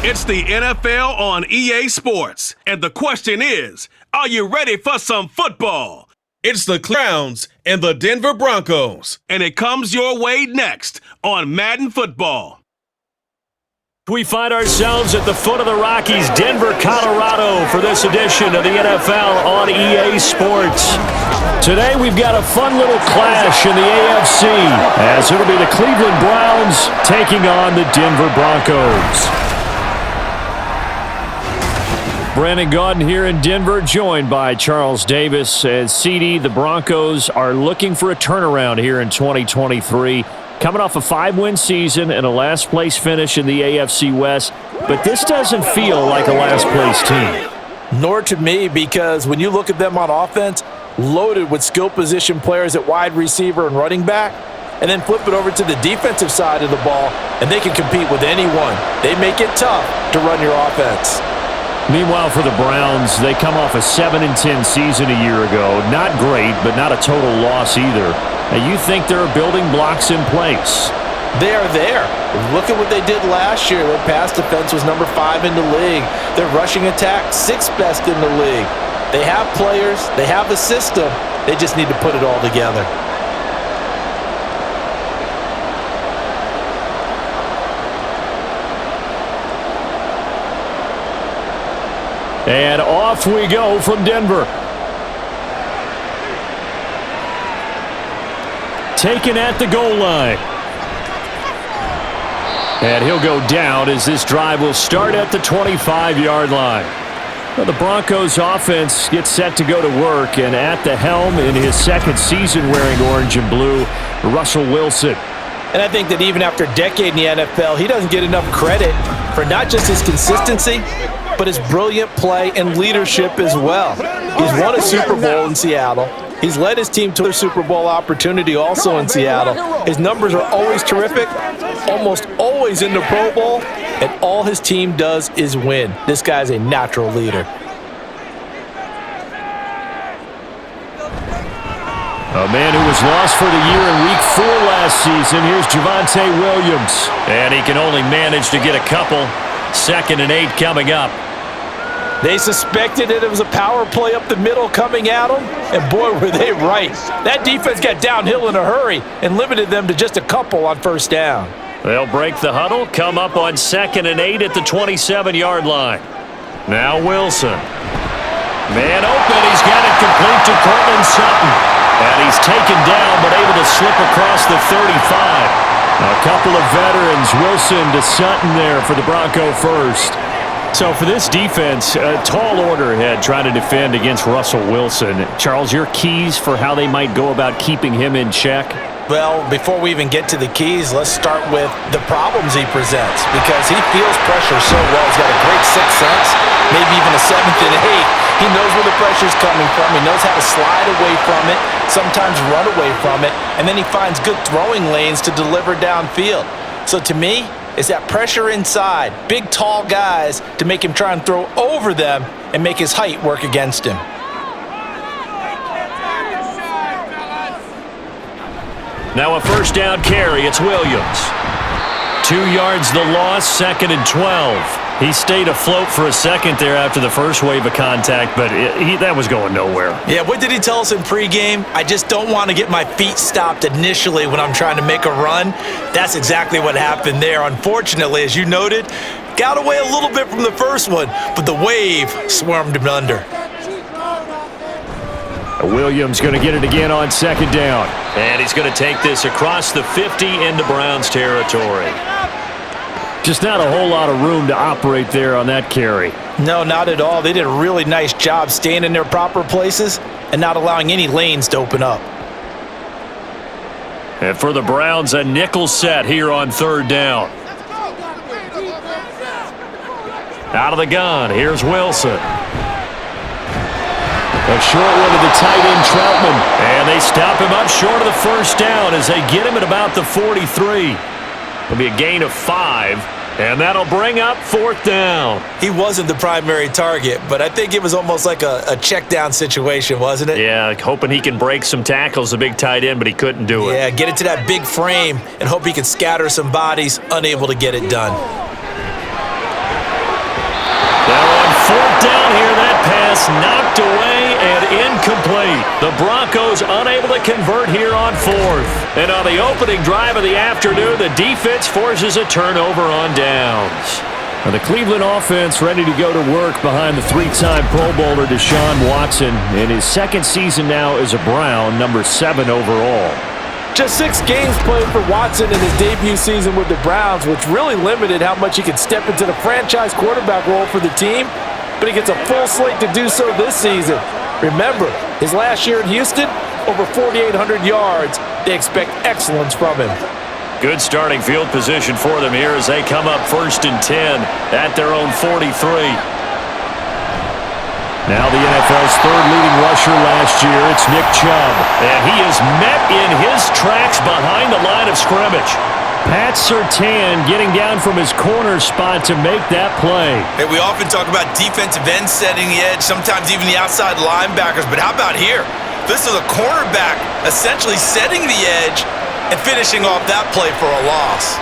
It's the NFL on EA Sports, and the question is, are you ready for some football? It's the Clowns and the Denver Broncos, and it comes your way next on Madden Football. We find ourselves at the foot of the Rockies, Denver, Colorado, for this edition of the NFL on EA Sports. Today we've got a fun little clash in the AFC, as it'll be the Cleveland Browns taking on the Denver Broncos. Brandon Gaudin here in Denver, joined by Charles Davis. As CD, the Broncos are looking for a turnaround here in 2023. Coming off a 5-win season and a last-place finish in the AFC West. But this doesn't feel like a last-place team. Nor to me, because when you look at them on offense, loaded with skill position players at wide receiver and running back, and then flip it over to the defensive side of the ball, and they can compete with anyone. They make it tough to run your offense. Meanwhile, for the Browns, they come off a 7-10 season a year ago. Not great, but not a total loss either. Now, you think there are building blocks in place? They are there. Look at what they did last year. Their pass defense was number 5 in the league. Their rushing attack, 6th best in the league. They have players. They have a system. They just need to put it all together. And off we go from Denver. Taken at the goal line. And he'll go down as this drive will start at the 25-yard line. Well, the Broncos offense gets set to go to work, and at the helm in his second season wearing orange and blue, Russell Wilson. And I think that even after a decade in the NFL, he doesn't get enough credit for not just his consistency, but his brilliant play and leadership as well. He's won a Super Bowl in Seattle. He's led his team to a Super Bowl opportunity also in Seattle. His numbers are always terrific, almost always in the Pro Bowl, and all his team does is win. This guy's a natural leader. A man who was lost for the year in Week 4 last season. Here's Javonte Williams. And he can only manage to get a couple. 2nd and 8 coming up. They suspected it was a power play up the middle coming at them, and boy, were they right. That defense got downhill in a hurry and limited them to just a couple on first down. They'll break the huddle, come up on 2nd and 8 at the 27-yard line. Now Wilson. Man open, he's got it complete to Cortland Sutton. And he's taken down, but able to slip across the 35. A couple of veterans, Wilson to Sutton there for the Bronco first. So for this defense, a tall order ahead trying to defend against Russell Wilson. Charles, your keys for how they might go about keeping him in check? Well, before we even get to the keys, let's start with the problems he presents, because he feels pressure so well. He's got a great sixth sense, maybe even a 7th and 8. He knows where the pressure's coming from. He knows how to slide away from it, sometimes run away from it, and then he finds good throwing lanes to deliver downfield. So to me, it's that pressure inside, big, tall guys to make him try and throw over them and make his height work against him. Now a first down carry, it's Williams. 2 yards the loss, 2nd and 12. He stayed afloat for a second there after the first wave of contact, but that was going nowhere. Yeah, what did he tell us in pregame? I just don't want to get my feet stopped initially when I'm trying to make a run. That's exactly what happened there. Unfortunately, as you noted, got away a little bit from the first one, but the wave swarmed him under. Williams going to get it again on 2nd down. And he's going to take this across the 50 into Browns territory. Just not a whole lot of room to operate there on that carry. No, not at all. They did a really nice job staying in their proper places and not allowing any lanes to open up. And for the Browns, a nickel set here on 3rd down. Out of the gun, here's Wilson. A short one to the tight end, Troutman. And they stop him up short of the first down as they get him at about the 43. It'll be a gain of 5, and that'll bring up 4th down. He wasn't the primary target, but I think it was almost like a check down situation, wasn't it? Yeah, hoping he can break some tackles, the big tight end, but he couldn't do it. Yeah, get it to that big frame and hope he can scatter some bodies, unable to get it done. Now on fourth down here, that pass knocked away and incomplete. The Broncos unable to convert here on fourth. And on the opening drive of the afternoon, the defense forces a turnover on downs. Now the Cleveland offense ready to go to work behind the three-time Pro Bowler Deshaun Watson in his second season now as a Brown, number 7 overall. Just 6 games played for Watson in his debut season with the Browns, which really limited how much he could step into the franchise quarterback role for the team, but he gets a full slate to do so this season. Remember, his last year in Houston, over 4,800 yards. They expect excellence from him. Good starting field position for them here as they come up first and 10 at their own 43. Now the NFL's third leading rusher last year, it's Nick Chubb. And he is met in his tracks behind the line of scrimmage. Pat Surtain getting down from his corner spot to make that play. Hey, we often talk about defensive ends setting the edge, sometimes even the outside linebackers, but how about here? This is a cornerback essentially setting the edge and finishing off that play for a loss.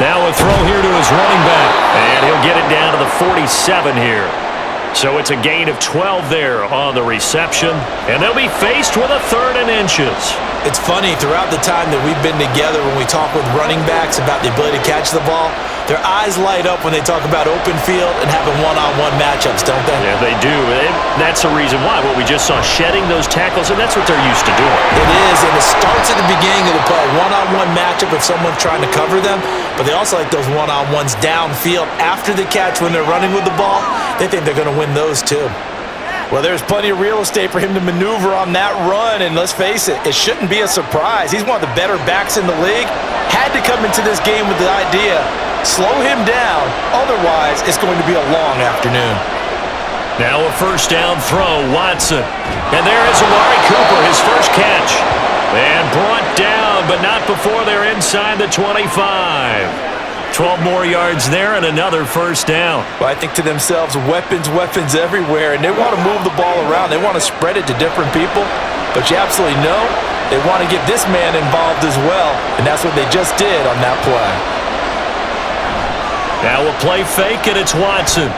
Now a throw here to his running back, and he'll get it down to the 47 here. So it's a gain of 12 there on the reception, and they'll be faced with a 3rd and inches. It's funny, throughout the time that we've been together, when we talk with running backs about the ability to catch the ball, their eyes light up when they talk about open field and having one-on-one matchups, don't they? Yeah, they do. That's the reason why. What we just saw, shedding those tackles, and that's what they're used to doing. It is, and it starts at the beginning of the play. One-on-one matchup if someone's trying to cover them, but they also like those one-on-ones downfield after the catch when they're running with the ball. They think they're going to win those too. Well, there's plenty of real estate for him to maneuver on that run, and let's face it, it shouldn't be a surprise. He's one of the better backs in the league. Had to come into this game with the idea, slow him down, otherwise it's going to be a long afternoon. Now a first down throw, Watson. And there is Amari Cooper, his first catch. And brought down, but not before they're inside the 25. 12 more yards there and another first down. Well, I think to themselves, weapons everywhere, and they want to move the ball around. They want to spread it to different people, but you absolutely know they want to get this man involved as well, and that's what they just did on that play. Now a play fake, and it's Watson.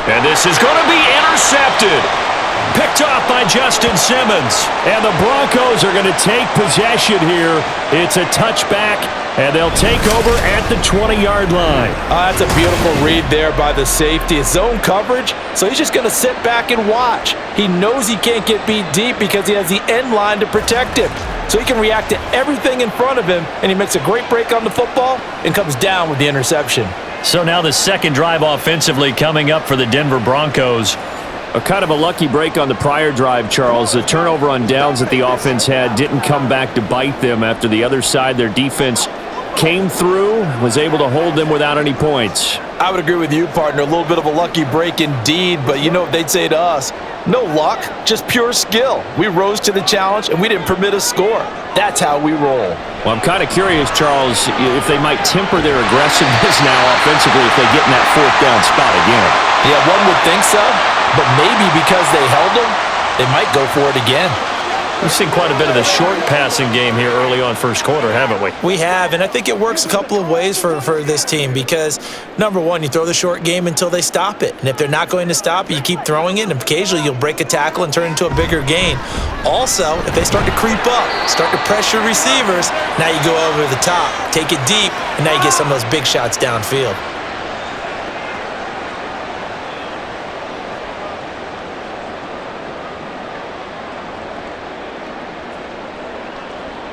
And this is going to be intercepted. Picked off by Justin Simmons. And the Broncos are going to take possession here. It's a touchback, and they'll take over at the 20-yard line. That's a beautiful read there by the safety. It's zone coverage, so he's just going to sit back and watch. He knows he can't get beat deep because he has the end line to protect him. So he can react to everything in front of him, and he makes a great break on the football and comes down with the interception. So now the second drive offensively coming up for the Denver Broncos. A kind of a lucky break on the prior drive, Charles. The turnover on downs that the offense had didn't come back to bite them after the other side. Their defense came through, was able to hold them without any points. I would agree with you, partner. A little bit of a lucky break indeed, but you know what they'd say to us? No luck, just pure skill. We rose to the challenge, and we didn't permit a score. That's how we roll. Well, I'm kind of curious, Charles, if they might temper their aggressiveness now offensively if they get in that 4th down spot again. Yeah, one would think so, but maybe because they held them, they might go for it again. We've seen quite a bit of the short passing game here early on first quarter, haven't we? We have, and I think it works a couple of ways for this team because, number one, you throw the short game until they stop it. And if they're not going to stop it, you keep throwing it, and occasionally you'll break a tackle and turn it into a bigger gain. Also, if they start to creep up, start to pressure receivers, now you go over the top, take it deep, and now you get some of those big shots downfield.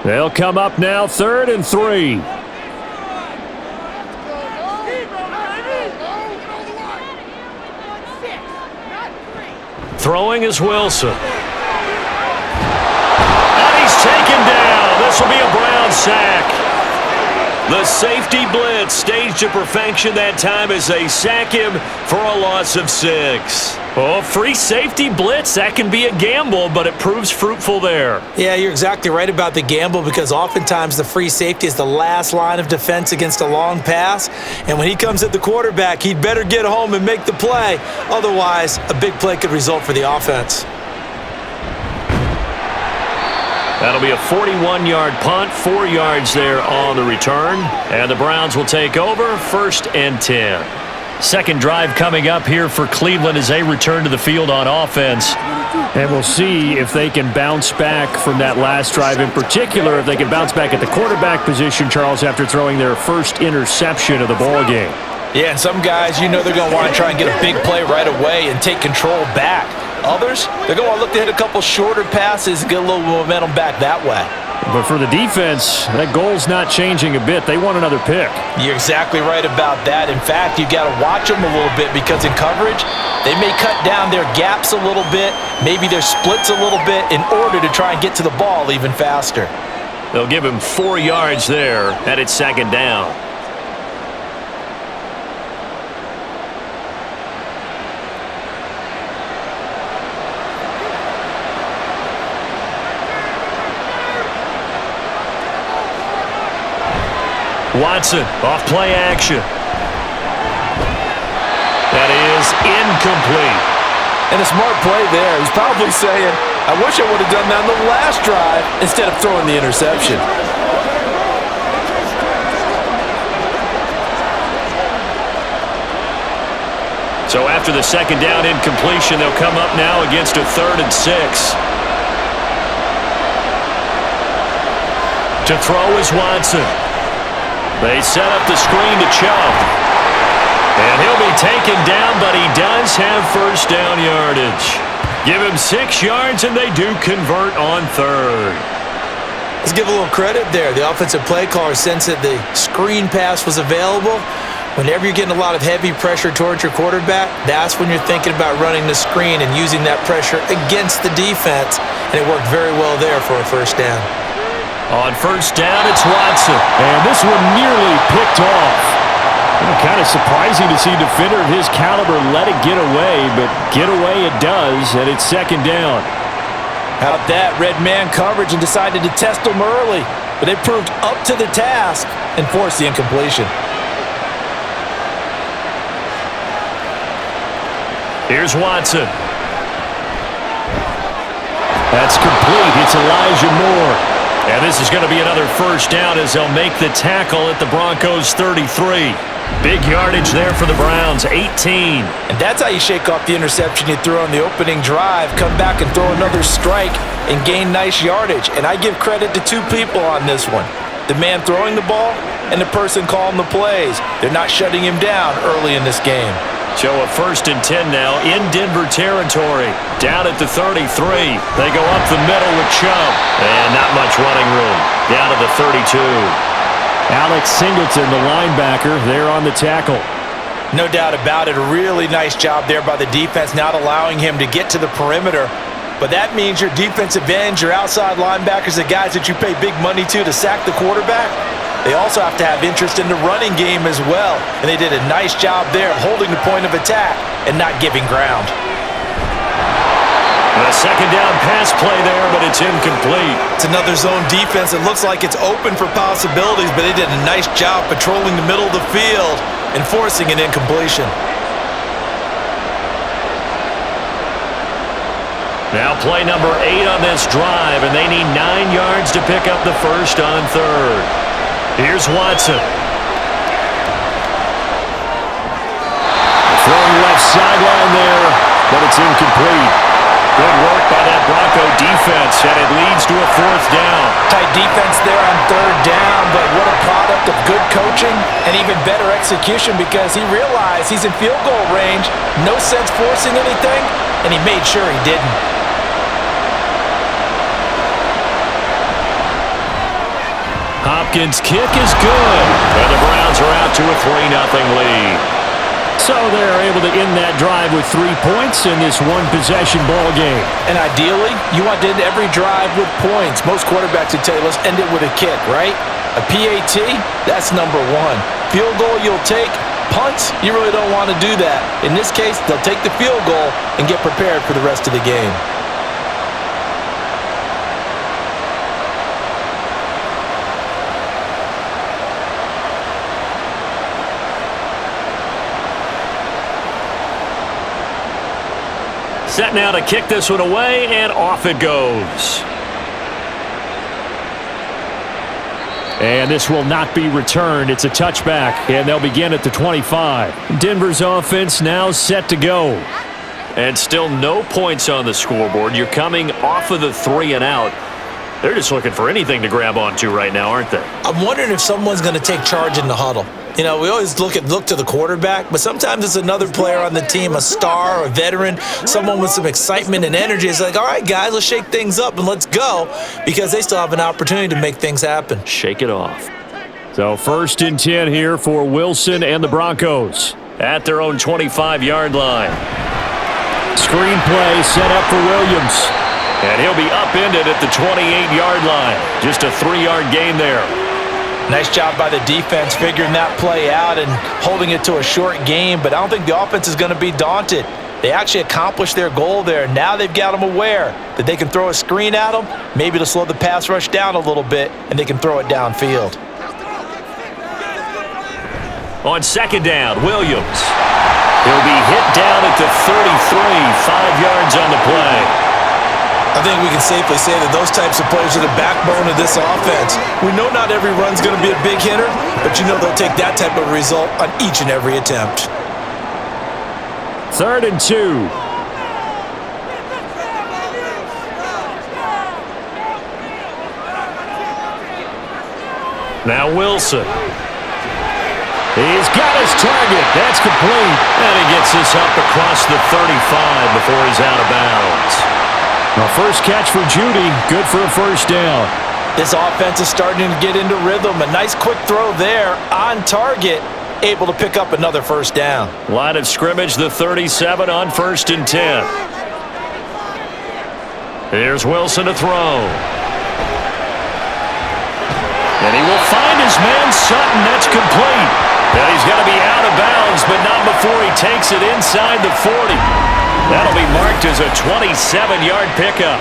They'll come up now 3rd and 3. Throwing is Wilson. And he's taken down. This will be a Brown sack. The safety blitz staged to perfection that time as they sack him for a loss of 6. Oh, free safety blitz, that can be a gamble, but it proves fruitful there. Yeah, you're exactly right about the gamble because oftentimes the free safety is the last line of defense against a long pass. And when he comes at the quarterback, he'd better get home and make the play. Otherwise, a big play could result for the offense. That'll be a 41-yard punt, 4 yards there on the return. And the Browns will take over 1st and 10. Second drive coming up here for Cleveland as they return to the field on offense. And we'll see if they can bounce back from that last drive. In particular, if they can bounce back at the quarterback position, Charles, after throwing their first interception of the ball game. Yeah, and some guys, they're going to want to try and get a big play right away and take control back. Others, they're going to want to look to hit a couple shorter passes and get a little momentum back that way. But for the defense, that goal's not changing a bit. They want another pick. You're exactly right about that. In fact, you've got to watch them a little bit because in coverage, they may cut down their gaps a little bit, maybe their splits a little bit in order to try and get to the ball even faster. They'll give him 4 yards there, and it's second down. Watson, off play action. That is incomplete. And a smart play there. He's probably saying, I wish I would have done that on the last drive instead of throwing the interception. So after the second down incompletion, they'll come up now against a 3rd and 6. To throw is Watson. They set up the screen to Chubb. And he'll be taken down, but he does have first down yardage. Give him 6 yards, and they do convert on 3rd. Let's give a little credit there. The offensive play caller sensed that the screen pass was available. Whenever you're getting a lot of heavy pressure towards your quarterback, that's when you're thinking about running the screen and using that pressure against the defense. And it worked very well there for a first down. On first down, it's Watson. And this one nearly picked off. Kind of surprising to see a defender of his caliber let it get away, but get away it does, and it's second down. How about that? Red man coverage and decided to test them early, but they proved up to the task and forced the incompletion. Here's Watson. That's complete. It's Elijah Moore. And this is going to be another first down as they'll make the tackle at the Broncos' 33. Big yardage there for the Browns, 18. And that's how you shake off the interception you threw on the opening drive, come back and throw another strike and gain nice yardage. And I give credit to 2 people on this one. The man throwing the ball and the person calling the plays. They're not shutting him down early in this game. So a 1st and 10 now in Denver territory. Down at the 33. They go up the middle with Chubb. And not much running room. Down to the 32. Alex Singleton, the linebacker, there on the tackle. No doubt about it. A really nice job there by the defense, not allowing him to get to the perimeter. But that means your defensive ends, your outside linebackers, the guys that you pay big money to sack the quarterback, they also have to have interest in the running game as well. And they did a nice job there holding the point of attack and not giving ground. A second down pass play there, but it's incomplete. It's another zone defense. It looks like it's open for possibilities, but they did a nice job patrolling the middle of the field and forcing an incompletion. Now play number 8 on this drive, and they need 9 yards to pick up the first on 3rd. Here's Watson. Throwing left sideline there, but it's incomplete. Good work by that Bronco defense, and it leads to a 4th down. Tight defense there on 3rd down, but what a product of good coaching and even better execution because he realized he's in field goal range, no sense forcing anything, and he made sure he didn't. Hopkins' kick is good, and the Browns are out to a 3-0 lead. So they're able to end that drive with 3 points in this one-possession ball game. And ideally, you want to end every drive with points. Most quarterbacks would tell you, let's end it with a kick, right? A PAT, that's number 1. Field goal you'll take. Punts, you really don't want to do that. In this case, they'll take the field goal and get prepared for the rest of the game. Set now to kick this one away, and off it goes. And this will not be returned. It's a touchback, and they'll begin at the 25. Denver's offense now set to go. And still no points on the scoreboard. You're coming off of the 3 and out. They're just looking for anything to grab onto right now, aren't they? I'm wondering if someone's going to take charge in the huddle. You know, we always look to the quarterback, but sometimes it's another player on the team, a star, a veteran, someone with some excitement and energy. It's like, all right, guys, let's shake things up and let's go, because they still have an opportunity to make things happen. Shake it off. So 1st and 10 here for Wilson and the Broncos at their own 25-yard line. Screen play set up for Williams. And he'll be upended at the 28-yard line. Just a 3-yard gain there. Nice job by the defense figuring that play out and holding it to a short game, but I don't think the offense is going to be daunted. They actually accomplished their goal there. Now they've got them aware that they can throw a screen at them, maybe to slow the pass rush down a little bit, and they can throw it downfield. On 2nd down, Williams. He'll be hit down at the 33, 5 yards on the play. I think we can safely say that those types of players are the backbone of this offense. We know not every run's going to be a big hitter, but you know they'll take that type of result on each and every attempt. 3rd and 2. Now Wilson. He's got his target. That's complete. And he gets this up across the 35 before he's out of bounds. Well, first catch for Judy. Good for a 1st down. This offense is starting to get into rhythm. A nice quick throw there on target. Able to pick up another 1st down. Line of scrimmage, the 37 on 1st and 10. Here's Wilson to throw. And he will find his man Sutton. That's complete. And he's going to be out of bounds, but not before he takes it inside the 40. That'll be marked as a 27-yard pickup.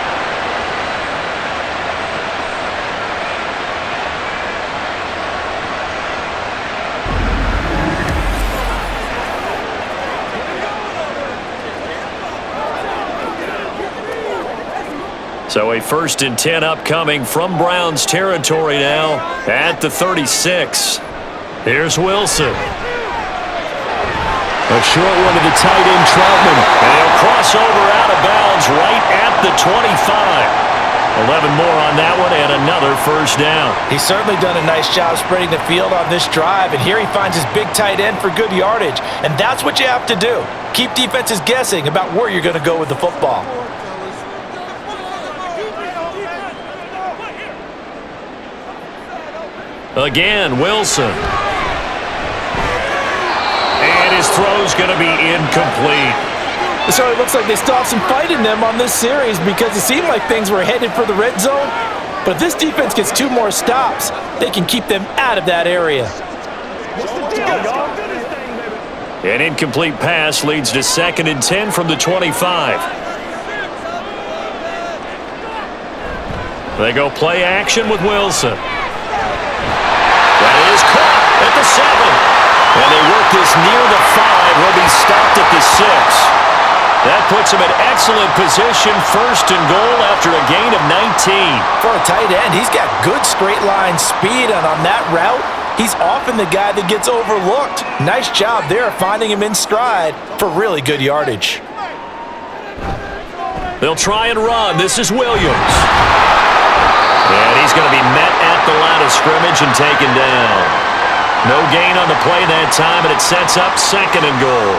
So a 1st and 10 upcoming from Browns territory now at the 36. Here's Wilson. A short one to the tight end, Troutman. And he'll cross over out of bounds right at the 25. 11 more on that one and another 1st down. He's certainly done a nice job spreading the field on this drive, and here he finds his big tight end for good yardage. And that's what you have to do. Keep defenses guessing about where you're going to go with the football. Again, Wilson. And his throw's going to be incomplete. So it looks like they still have some fight in them on this series, because it seemed like things were headed for the red zone. But if this defense gets 2 more stops, they can keep them out of that area. An incomplete pass leads to 2nd and 10 from the 25. They go play action with Wilson. That is caught at the 7. And they work this near the 5. He'll be stopped at the 6. That puts him in excellent position, 1st and goal after a gain of 19. For a tight end, he's got good straight line speed, and on that route, he's often the guy that gets overlooked. Nice job there finding him in stride for really good yardage. They'll try and run. This is Williams. And he's going to be met at the line of scrimmage and taken down. No gain on the play that time, and it sets up 2nd and goal.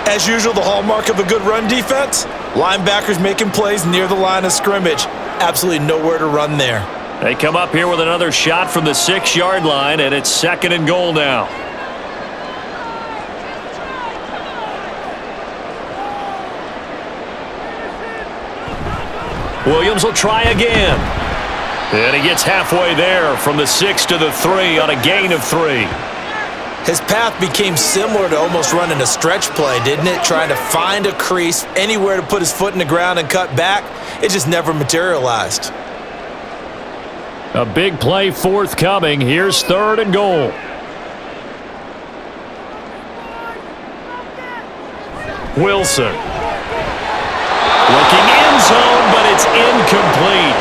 As usual, the hallmark of a good run defense, linebackers making plays near the line of scrimmage. Absolutely nowhere to run there. They come up here with another shot from the 6-yard line, and it's 2nd and goal now. Williams will try again. And he gets halfway there from the 6 to the 3 on a gain of 3. His path became similar to almost running a stretch play, didn't it? Trying to find a crease, anywhere to put his foot in the ground and cut back. It just never materialized. A big play forthcoming. Here's 3rd and goal. Wilson. Looking end zone, but it's incomplete.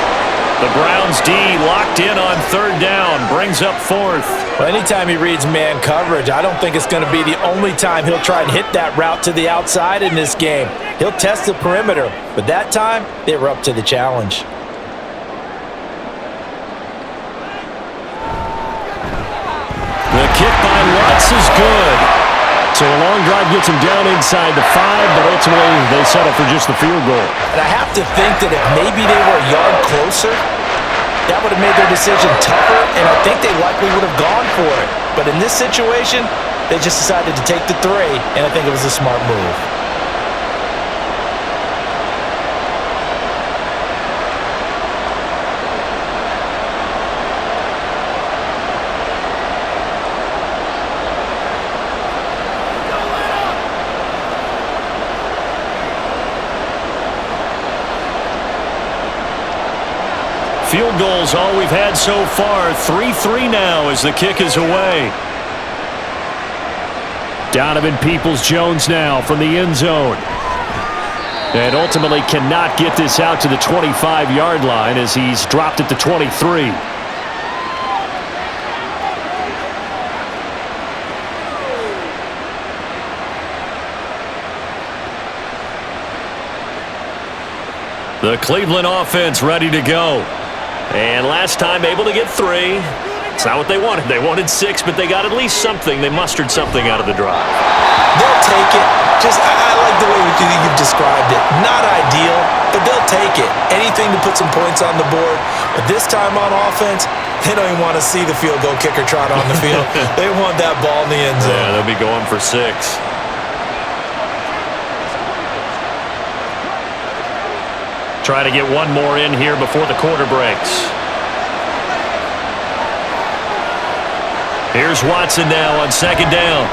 The Browns D locked in on third down, brings up fourth. Well, anytime he reads man coverage, I don't think it's going to be the only time he'll try and hit that route to the outside in this game. He'll test the perimeter, but that time, they were up to the challenge. The kick by Watts is good. So a long drive gets him down inside the 5, but ultimately they settle for just the field goal. And I have to think that if maybe they were a yard closer, that would have made their decision tougher, and I think they likely would have gone for it. But in this situation, they just decided to take the 3, and I think it was a smart move. Field goals all we've had so far. 3-3 now as the kick is away. Donovan Peoples-Jones now from the end zone. And ultimately cannot get this out to the 25-yard line as he's dropped at the 23. The Cleveland offense ready to go. And last time able to get 3. It's not what they wanted. They wanted 6, but they got at least something. They mustered something out of the drive. They'll take it. I like the way you've described it. Not ideal, but they'll take it. Anything to put some points on the board. But this time on offense, they don't even want to see the field goal kicker trot on the field. They want that ball in the end zone. Yeah, they'll be going for 6. Try to get one more in here before the quarter breaks. Here's Watson now on second down.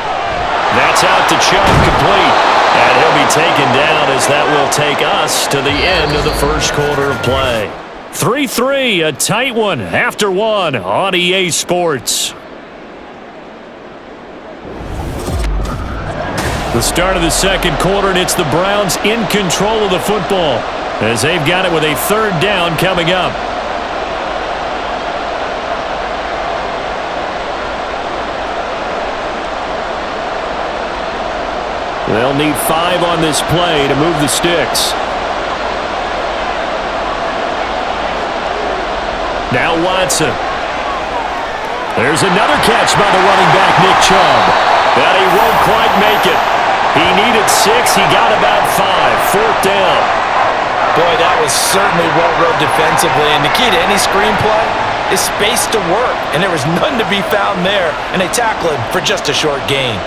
That's out to Chubb, complete. And he'll be taken down as that will take us to the end of the first quarter of play. 3-3, a tight one after 1 on EA Sports. The start of the second quarter, and it's the Browns in control of the football as they've got it with a third down coming up. They'll need 5 on this play to move the sticks. Now Watson. There's another catch by the running back, Nick Chubb. But he won't quite make it. He needed 6. He got about 5. Fourth down. Boy, that was certainly well-read defensively, and the key to any screenplay is space to work, and there was none to be found there, and they tackle him for just a short gain.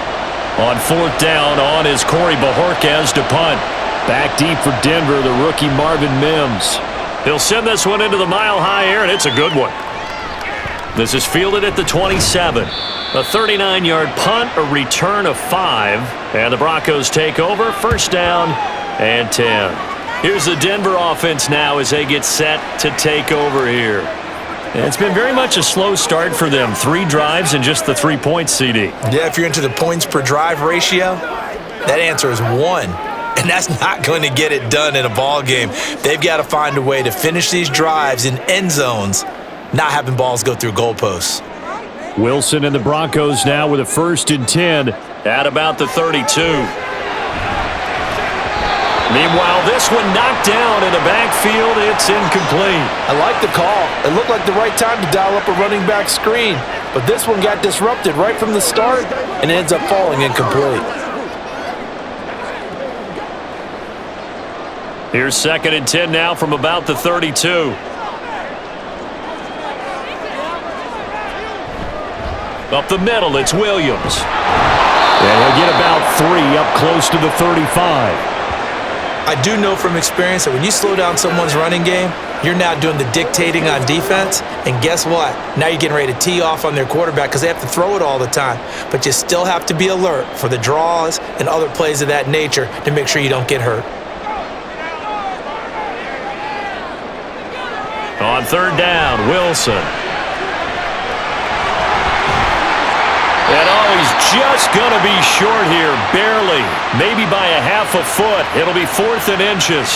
On fourth down, on is Corey Bojorquez to punt. Back deep for Denver, the rookie Marvin Mims. He'll send this one into the mile-high air, and it's a good one. This is fielded at the 27. A 39-yard punt, a return of 5, and the Broncos take over. First down and 10. Here's the Denver offense now as they get set to take over here. It's been very much a slow start for them. 3 drives and just the 3 points, CD. Yeah, if you're into the points per drive ratio, that answer is 1. And that's not going to get it done in a ball game. They've got to find a way to finish these drives in end zones, not having balls go through goalposts. Wilson and the Broncos now with a 1st and 10 at about the 32. Meanwhile, this one knocked down in the backfield. It's incomplete. I like the call. It looked like the right time to dial up a running back screen. But this one got disrupted right from the start and ends up falling incomplete. Here's 2nd and 10 now from about the 32. Up the middle, it's Williams. And he'll get about 3 up close to the 35. I do know from experience that when you slow down someone's running game, you're now doing the dictating on defense. And guess what? Now you're getting ready to tee off on their quarterback because they have to throw it all the time. But you still have to be alert for the draws and other plays of that nature to make sure you don't get hurt. On third down, Wilson. And he's just going to be short here, barely. Maybe by a half a foot. It'll be 4th and inches.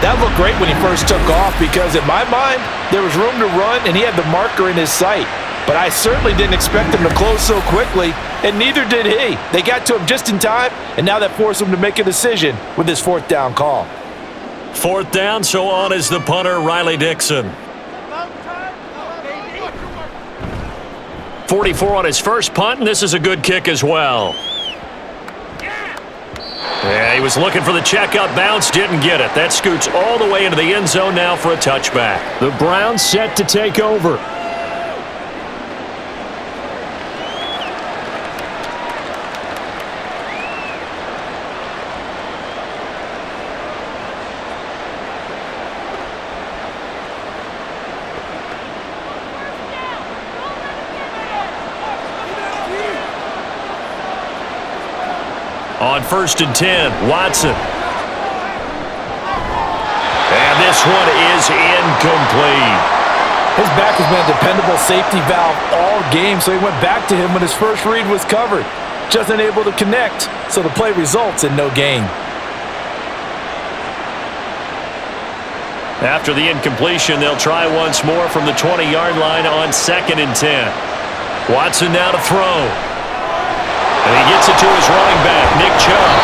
That looked great when he first took off because, in my mind, there was room to run and he had the marker in his sight. But I certainly didn't expect him to close so quickly, and neither did he. They got to him just in time, and now that forced him to make a decision with his fourth down call. Fourth down, so on is the punter, Riley Dixon. 44 on his first punt, and this is a good kick as well. Yeah, he was looking for the check-up bounce, didn't get it. That scoots all the way into the end zone now for a touchback. The Browns set to take over. On 1st and 10, Watson. And this one is incomplete. His back has been a dependable safety valve all game, so he went back to him when his first read was covered. Just unable to connect, so the play results in no gain. After the incompletion, they'll try once more from the 20-yard line on 2nd and 10. Watson now to throw. And he gets it to his running back, Nick Chubb.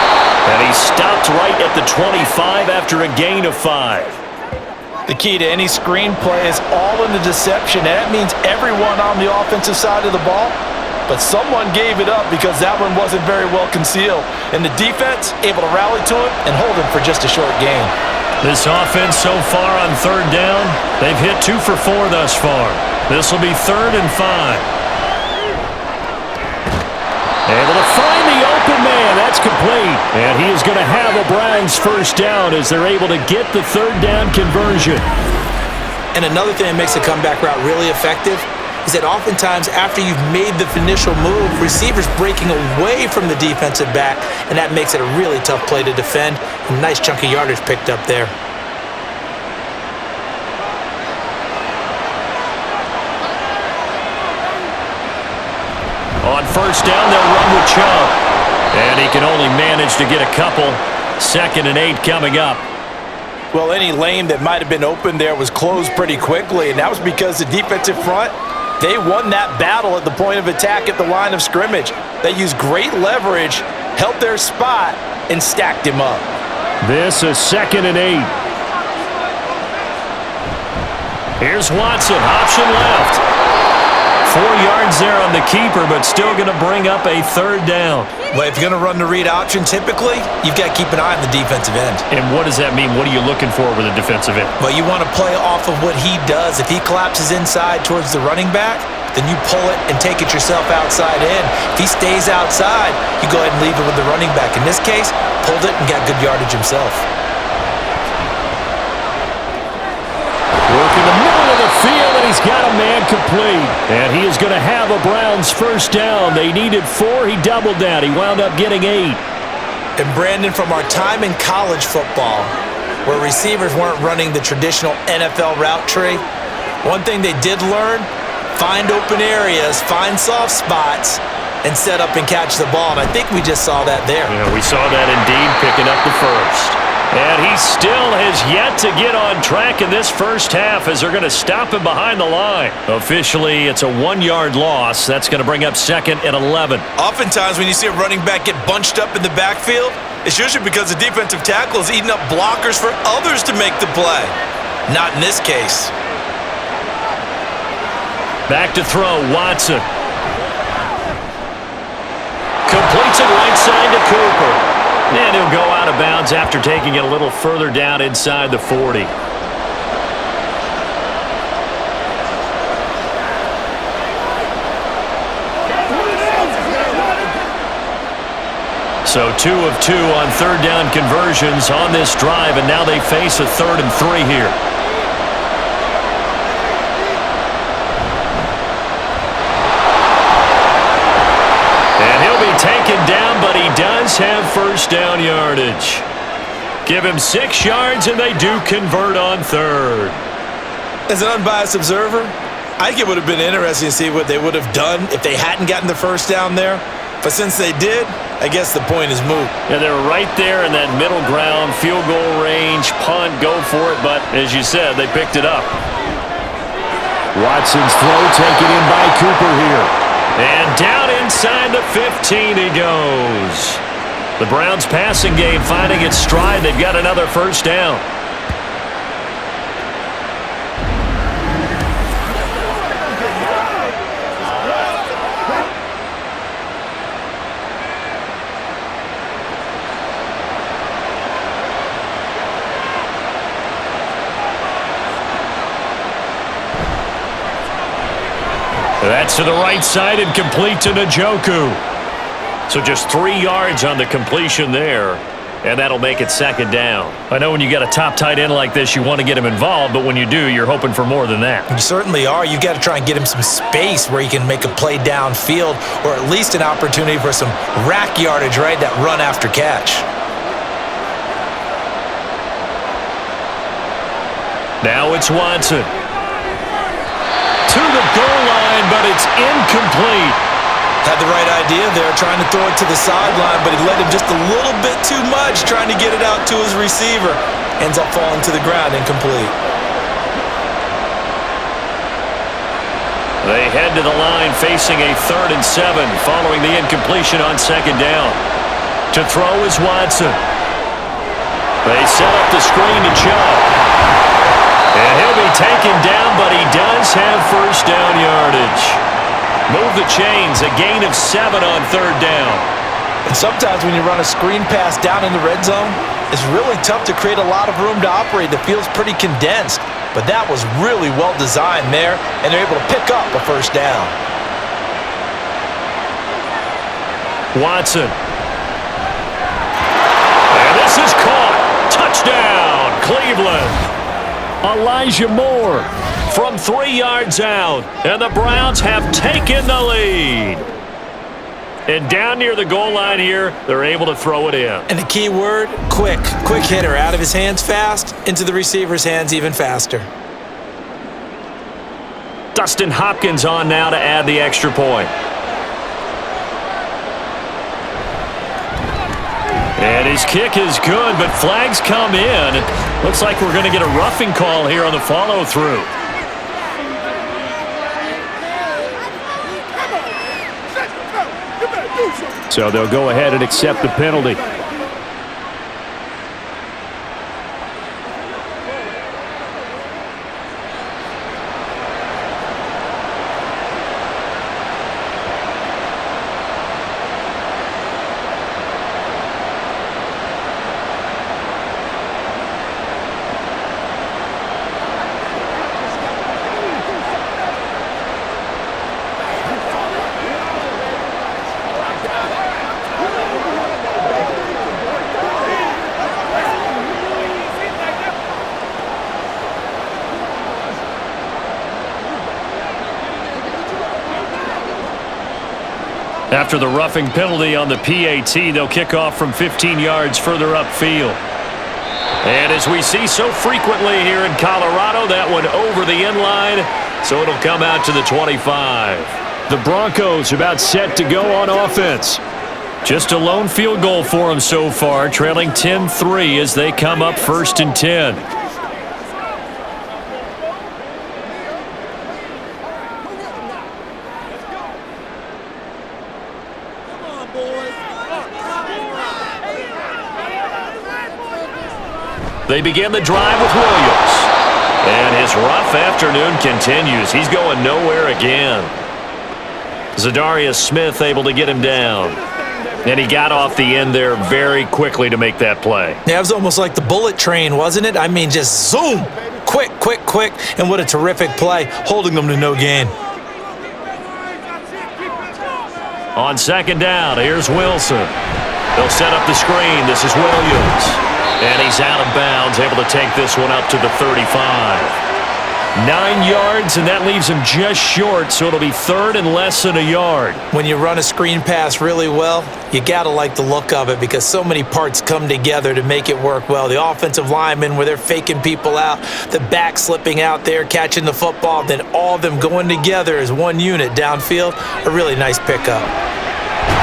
And he stopped right at the 25 after a gain of 5. The key to any screen play is all in the deception, and that means everyone on the offensive side of the ball. But someone gave it up because that one wasn't very well concealed. And the defense able to rally to it and hold him for just a short gain. This offense so far on 3rd down, they've hit 2 for 4 thus far. This will be 3rd and 5. Able to find the open man. That's complete. And he is going to have a Browns first down as they're able to get the 3rd down conversion. And another thing that makes a comeback route really effective is that oftentimes after you've made the initial move, receivers breaking away from the defensive back, and that makes it a really tough play to defend. A nice chunk of yardage picked up there. On 1st down, they'll run with Chubb. And he can only manage to get a couple. 2nd and 8 coming up. Well, any lane that might have been open there was closed pretty quickly, and that was because the defensive front, they won that battle at the point of attack at the line of scrimmage. They used great leverage, held their spot, and stacked him up. This is 2nd and 8. Here's Watson, option left. 4 yards there on the keeper, but still going to bring up a 3rd down. Well, if you're going to run the read option, typically, you've got to keep an eye on the defensive end. And what does that mean? What are you looking for with a defensive end? Well, you want to play off of what he does. If he collapses inside towards the running back, then you pull it and take it yourself outside in. If he stays outside, you go ahead and leave it with the running back. In this case, pulled it and got good yardage himself. Working the middle of the field, and he's got a man complete. And he is going to have a Browns first down. They needed 4. He doubled that. He wound up getting 8. And Brandon, from our time in college football, where receivers weren't running the traditional NFL route tree, one thing they did learn, find open areas, find soft spots, and set up and catch the ball. And I think we just saw that there. Yeah, we saw that indeed, picking up the first. And he still has yet to get on track in this first half as they're going to stop him behind the line. Officially, it's a 1-yard loss. That's going to bring up 2nd and 11. Oftentimes when you see a running back get bunched up in the backfield, it's usually because the defensive tackle is eating up blockers for others to make the play. Not in this case. Back to throw, Watson. Completes it right side to Cooper. And he'll go out of bounds after taking it a little further down inside the 40. So 2 of 2 on 3rd down conversions on this drive, and now they face a 3rd and 3 here. Taken down, but he does have first down yardage. Give him 6 yards, and they do convert on 3rd. As an unbiased observer, I think it would have been interesting to see what they would have done if they hadn't gotten the first down there. But since they did, I guess the point is moot. Yeah, they're right there in that middle ground, field goal range, punt, go for it. But as you said, they picked it up. Watson's throw taken in by Cooper here. And down inside the 15 he goes. The Browns passing game finding its stride. They've got another first down. That's to the right side and complete to Njoku. So just 3 yards on the completion there, and that'll make it second down. I know when you got a top tight end like this, you want to get him involved, but when you do, you're hoping for more than that. You certainly are. You got to try and get him some space where he can make a play downfield, or at least an opportunity for some rack yardage, right? That run after catch. Now it's Watson. To the goal line, but it's incomplete. Had the right idea there, trying to throw it to the sideline, but he let him just a little bit too much, trying to get it out to his receiver. Ends up falling to the ground, incomplete. They head to the line facing a 3rd and 7 following the incompletion on second down. To throw is Watson. They set up the screen to Chubb. And he'll be taken down, but he does have first down yardage. Move the chains, a gain of 7 on 3rd down. And sometimes when you run a screen pass down in the red zone, it's really tough to create a lot of room to operate. The field's pretty condensed, but that was really well designed there, and they're able to pick up a first down. Watson. And this is caught. Touchdown, Cleveland. Elijah Moore from 3 yards out, and the Browns have taken the lead. And down near the goal line here, they're able to throw it in. And the key word, quick. Quick hitter, out of his hands fast, into the receiver's hands even faster. Dustin Hopkins on now to add the extra point. And his kick is good, but flags come in. Looks like we're going to get a roughing call here on the follow-through. So they'll go ahead and accept the penalty. After the roughing penalty on the PAT, they'll kick off from 15 yards further upfield. And as we see so frequently here in Colorado, that one over the end line, so it'll come out to the 25. The Broncos about set to go on offense. Just a lone field goal for them so far, trailing 10-3 as they come up 1st and 10. They begin the drive with Williams. And his rough afternoon continues. He's going nowhere again. Zadarius Smith able to get him down. And he got off the end there very quickly to make that play. Yeah, it was almost like the bullet train, wasn't it? I mean, just zoom. Quick, quick, quick. And what a terrific play, holding them to no gain. On second down, here's Wilson. They'll set up the screen. This is Williams. And he's out of bounds, able to take this one up to the 35. 9 yards, and that leaves him just short, so it'll be 3rd and less than a yard. When you run a screen pass really well, you got to like the look of it because so many parts come together to make it work well. The offensive linemen, where they're faking people out, the back slipping out there, catching the football, then all of them going together as one unit downfield, a really nice pickup.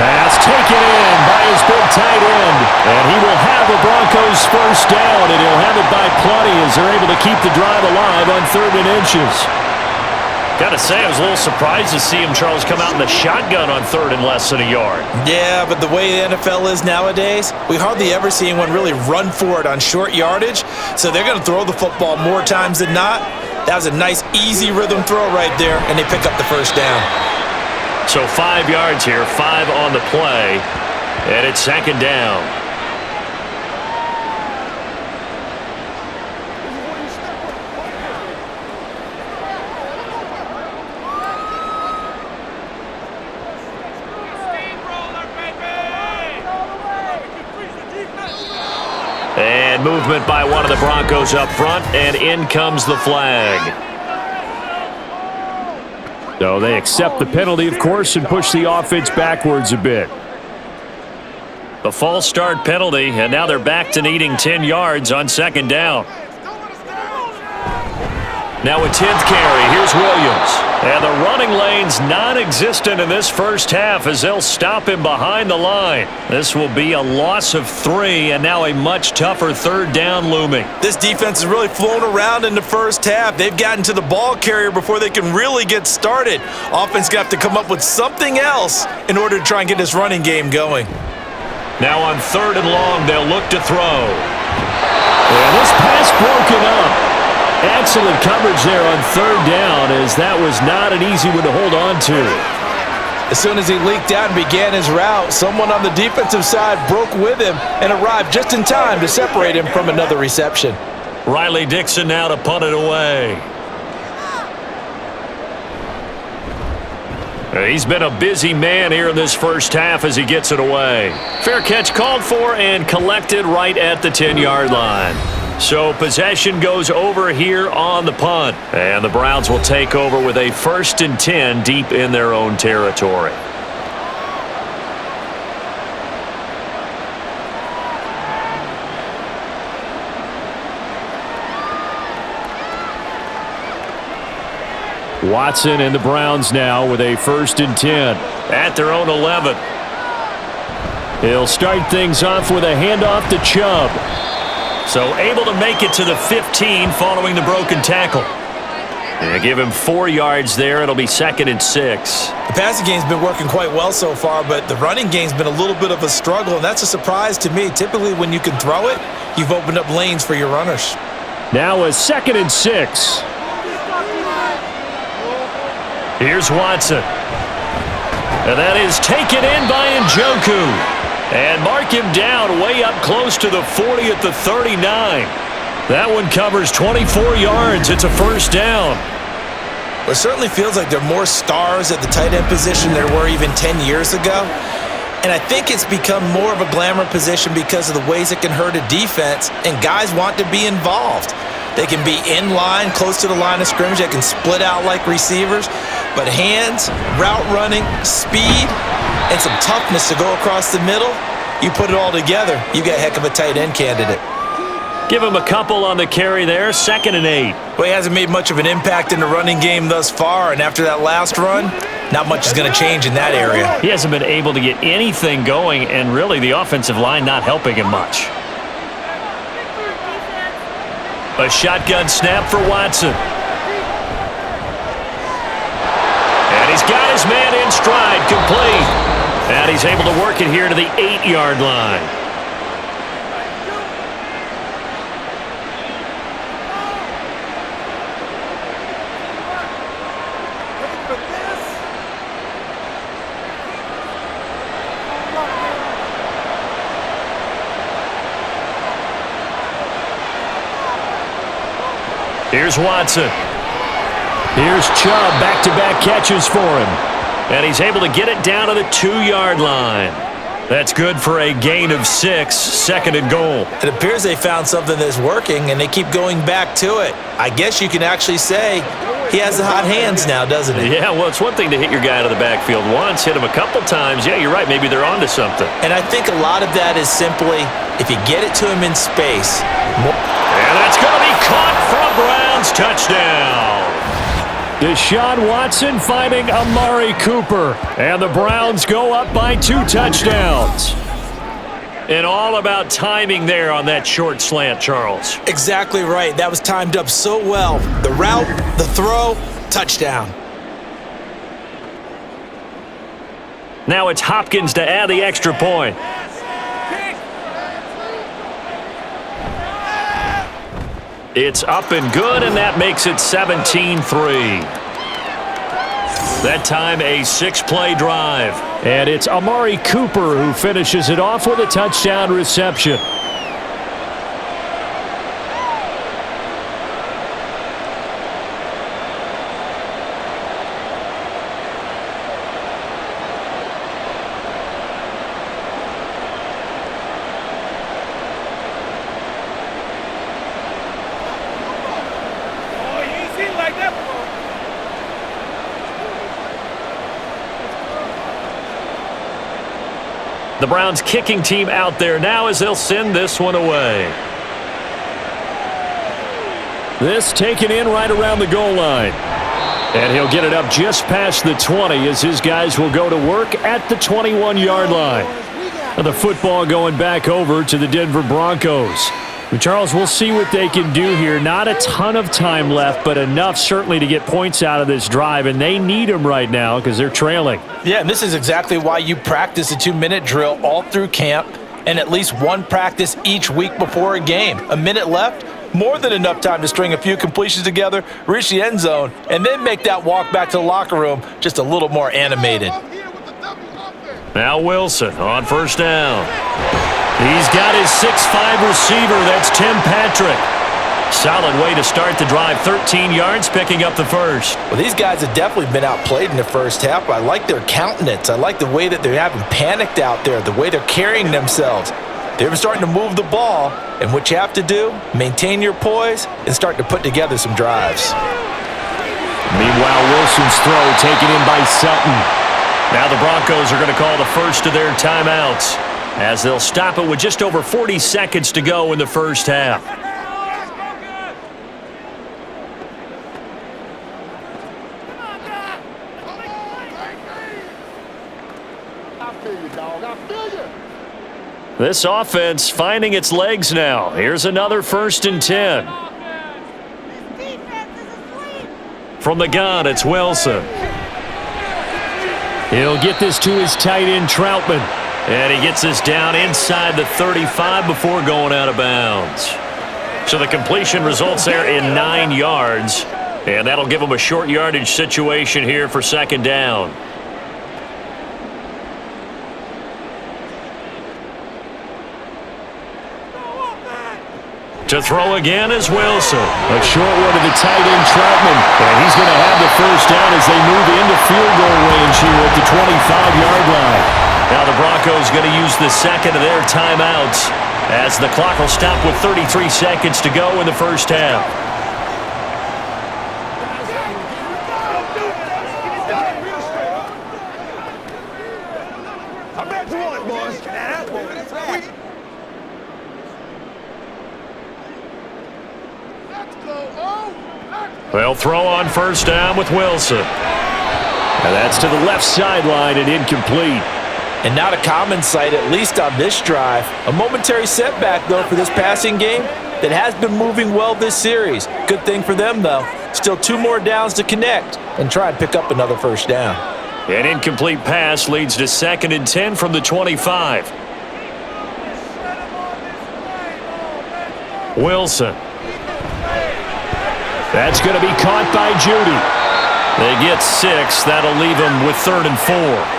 Pass taken in by his big tight end. And he will have a Broncos first down, and he'll have it by plenty as they're able to keep the drive alive on 3rd and inches. Got to say, I was a little surprised to see him, Charles, come out in the shotgun on 3rd and less than a yard. Yeah, but the way the NFL is nowadays, we hardly ever see anyone really run for it on short yardage. So they're going to throw the football more times than not. That was a nice, easy rhythm throw right there, and they pick up the first down. So 5 yards here, 5 on the play, and it's 2nd down. And movement by one of the Broncos up front, and in comes the flag. So they accept the penalty, of course, and push the offense backwards a bit. The false start penalty, and now they're back to needing 10 yards on 2nd down. Now a 10th carry. Here's Williams. And the running lane's non-existent in this first half as they'll stop him behind the line. This will be a loss of 3, and now a much tougher 3rd down looming. This defense is really flown around in the first half. They've gotten to the ball carrier before they can really get started. Offense got to come up with something else in order to try and get this running game going. Now on 3rd and long, they'll look to throw. And this pass broken up. Excellent coverage there on 3rd down, as that was not an easy one to hold on to. As soon as he leaked out and began his route, someone on the defensive side broke with him and arrived just in time to separate him from another reception. Riley Dixon now to punt it away. He's been a busy man here in this first half as he gets it away. Fair catch called for and collected right at the 10-yard line. So possession goes over here on the punt. And the Browns will take over with a 1st and 10 deep in their own territory. Watson and the Browns now with a 1st and 10 at their own 11. He'll start things off with a handoff to Chubb. So able to make it to the 15 following the broken tackle. And give him 4 yards there. It'll be 2nd and 6. The passing game's been working quite well so far, but the running game's been a little bit of a struggle, and that's a surprise to me. Typically, when you can throw it, you've opened up lanes for your runners. Now a 2nd and 6. Here's Watson. And that is taken in by Njoku. And mark him down way up close to the 40 at the 39. That one covers 24 yards. It's a 1st down. It certainly feels like there are more stars at the tight end position than there were even 10 years ago. And I think it's become more of a glamour position because of the ways it can hurt a defense, and guys want to be involved. They can be in line, close to the line of scrimmage. They can split out like receivers. But hands, route running, speed, and some toughness to go across the middle, you put it all together, you got a heck of a tight end candidate. Give him a couple on the carry there, 2nd and 8. Well, he hasn't made much of an impact in the running game thus far, and after that last run, not much is going to change in that area. He hasn't been able to get anything going, and really the offensive line not helping him much. A shotgun snap for Watson. And he's got his man in stride, complete. And he's able to work it here to the 8-yard line. Here's Watson. Here's Chubb, back-to-back catches for him. And he's able to get it down to the 2-yard line. That's good for a gain of 6, 2nd and goal. It appears they found something that's working, and they keep going back to it. I guess you can actually say he has the hot hands now, doesn't he? Yeah, well, it's one thing to hit your guy out of the backfield once, hit him a couple times. Yeah, you're right. Maybe they're onto something. And I think a lot of that is simply if you get it to him in space. And that's going to be caught for a Browns touchdown. Deshaun Watson finding Amari Cooper. And the Browns go up by 2 touchdowns. And all about timing there on that short slant, Charles. Exactly right. That was timed up so well. The route, the throw, touchdown. Now it's Hopkins to add the extra point. It's up and good, and that makes it 17-3. That time a 6-play drive. And it's Amari Cooper who finishes it off with a touchdown reception. The Browns kicking team out there now as they'll send this one away. This taken in right around the goal line. And he'll get it up just past the 20 as his guys will go to work at the 21-yard line. And the football going back over to the Denver Broncos. Charles, we'll see what they can do here. Not a ton of time left, but enough certainly to get points out of this drive, and they need them right now because they're trailing. Yeah, and this is exactly why you practice a 2-minute drill all through camp and at least one practice each week before a game. A minute left, more than enough time to string a few completions together, reach the end zone, and then make that walk back to the locker room just a little more animated. Now Wilson on first down. He's got his 6'5" receiver. That's Tim Patrick. Solid way to start the drive. 13 yards, picking up the first. Well, these guys have definitely been outplayed in the first half. I like their countenance. I like the way that they're having panicked out there, the way they're carrying themselves. They're starting to move the ball, and what you have to do, maintain your poise and start to put together some drives. Meanwhile, Wilson's throw taken in by Sutton. Now the Broncos are going to call the first of their timeouts, as they'll stop it with just over 40 seconds to go in the first half. This offense finding its legs now. Here's another 1st and 10. From the gun, it's Wilson. He'll get this to his tight end, Troutman. And he gets this down inside the 35 before going out of bounds. So the completion results there in 9 yards. And that'll give him a short yardage situation here for 2nd down. To throw again is Wilson. A short one to the tight end, Troutman. And he's going to have the first down as they move into field goal range here at the 25-yard line. Now the Broncos going to use the second of their timeouts as the clock will stop with 33 seconds to go in the first half. They'll throw on first down with Wilson. And that's to the left sideline and incomplete. And not a common sight, at least on this drive. A momentary setback, though, for this passing game that has been moving well this series. Good thing for them, though. Still 2 more downs to connect and try and pick up another first down. An incomplete pass leads to 2nd and 10 from the 25. Wilson. That's going to be caught by Judy. They get 6. That'll leave them with 3rd and 4.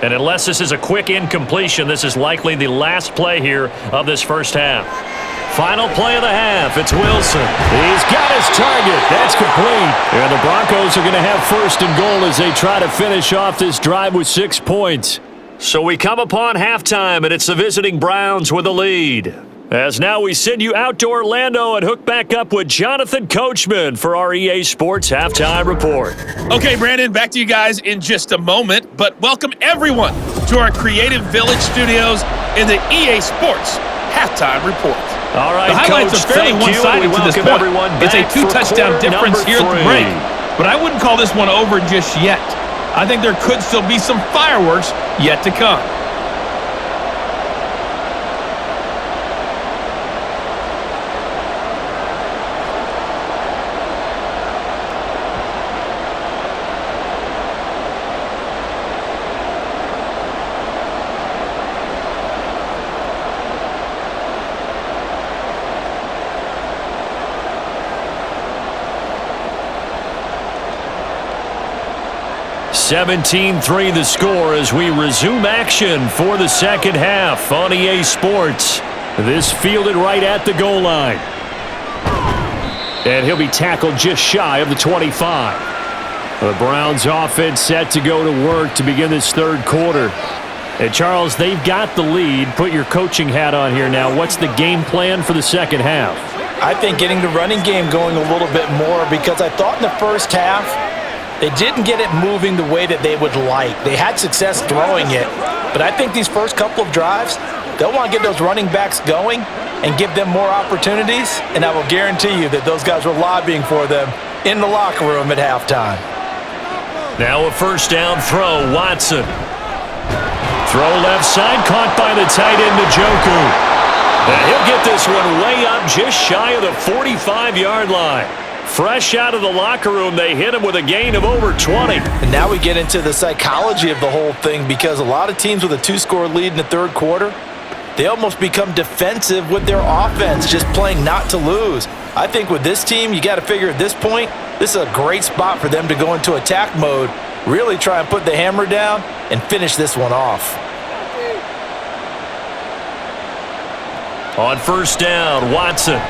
And unless this is a quick incompletion, this is likely the last play here of this first half. Final play of the half, it's Wilson. He's got his target. That's complete. And the Broncos are going to have 1st and goal as they try to finish off this drive with 6 points. So we come upon halftime, and it's the visiting Browns with the lead. As now we send you out to Orlando and hook back up with Jonathan Coachman for our EA Sports Halftime Report. Okay, Brandon, back to you guys in just a moment, but welcome everyone to our Creative Village studios in the EA Sports Halftime Report. All right, the highlights Coach, are fairly one-sided to this point. Everyone it's a 2-touchdown difference here at the break, but I wouldn't call this one over just yet. I think there could still be some fireworks yet to come. (17-3) the score as we resume action for the second half on EA Sports. This fielded right at the goal line. And he'll be tackled just shy of the 25. The Browns offense set to go to work to begin this third quarter. And Charles, they've got the lead. Put your coaching hat on here now. What's the game plan for the second half? I think getting the running game going a little bit more, because I thought in the first half they didn't get it moving the way that they would like. They had success throwing it, but I think these first couple of drives, they'll want to get those running backs going and give them more opportunities, and I will guarantee you that those guys were lobbying for them in the locker room at halftime. Now a first down throw, Watson. Throw left side, caught by the tight end, Njoku. And he'll get this one way up just shy of the 45-yard line. Fresh out of the locker room, they hit him with a gain of over 20. And now we get into the psychology of the whole thing, because a lot of teams with a 2-score lead in the third quarter, they almost become defensive with their offense, just playing not to lose. I think with this team, you got to figure at this point, this is a great spot for them to go into attack mode, really try and put the hammer down and finish this one off. On first down, Watson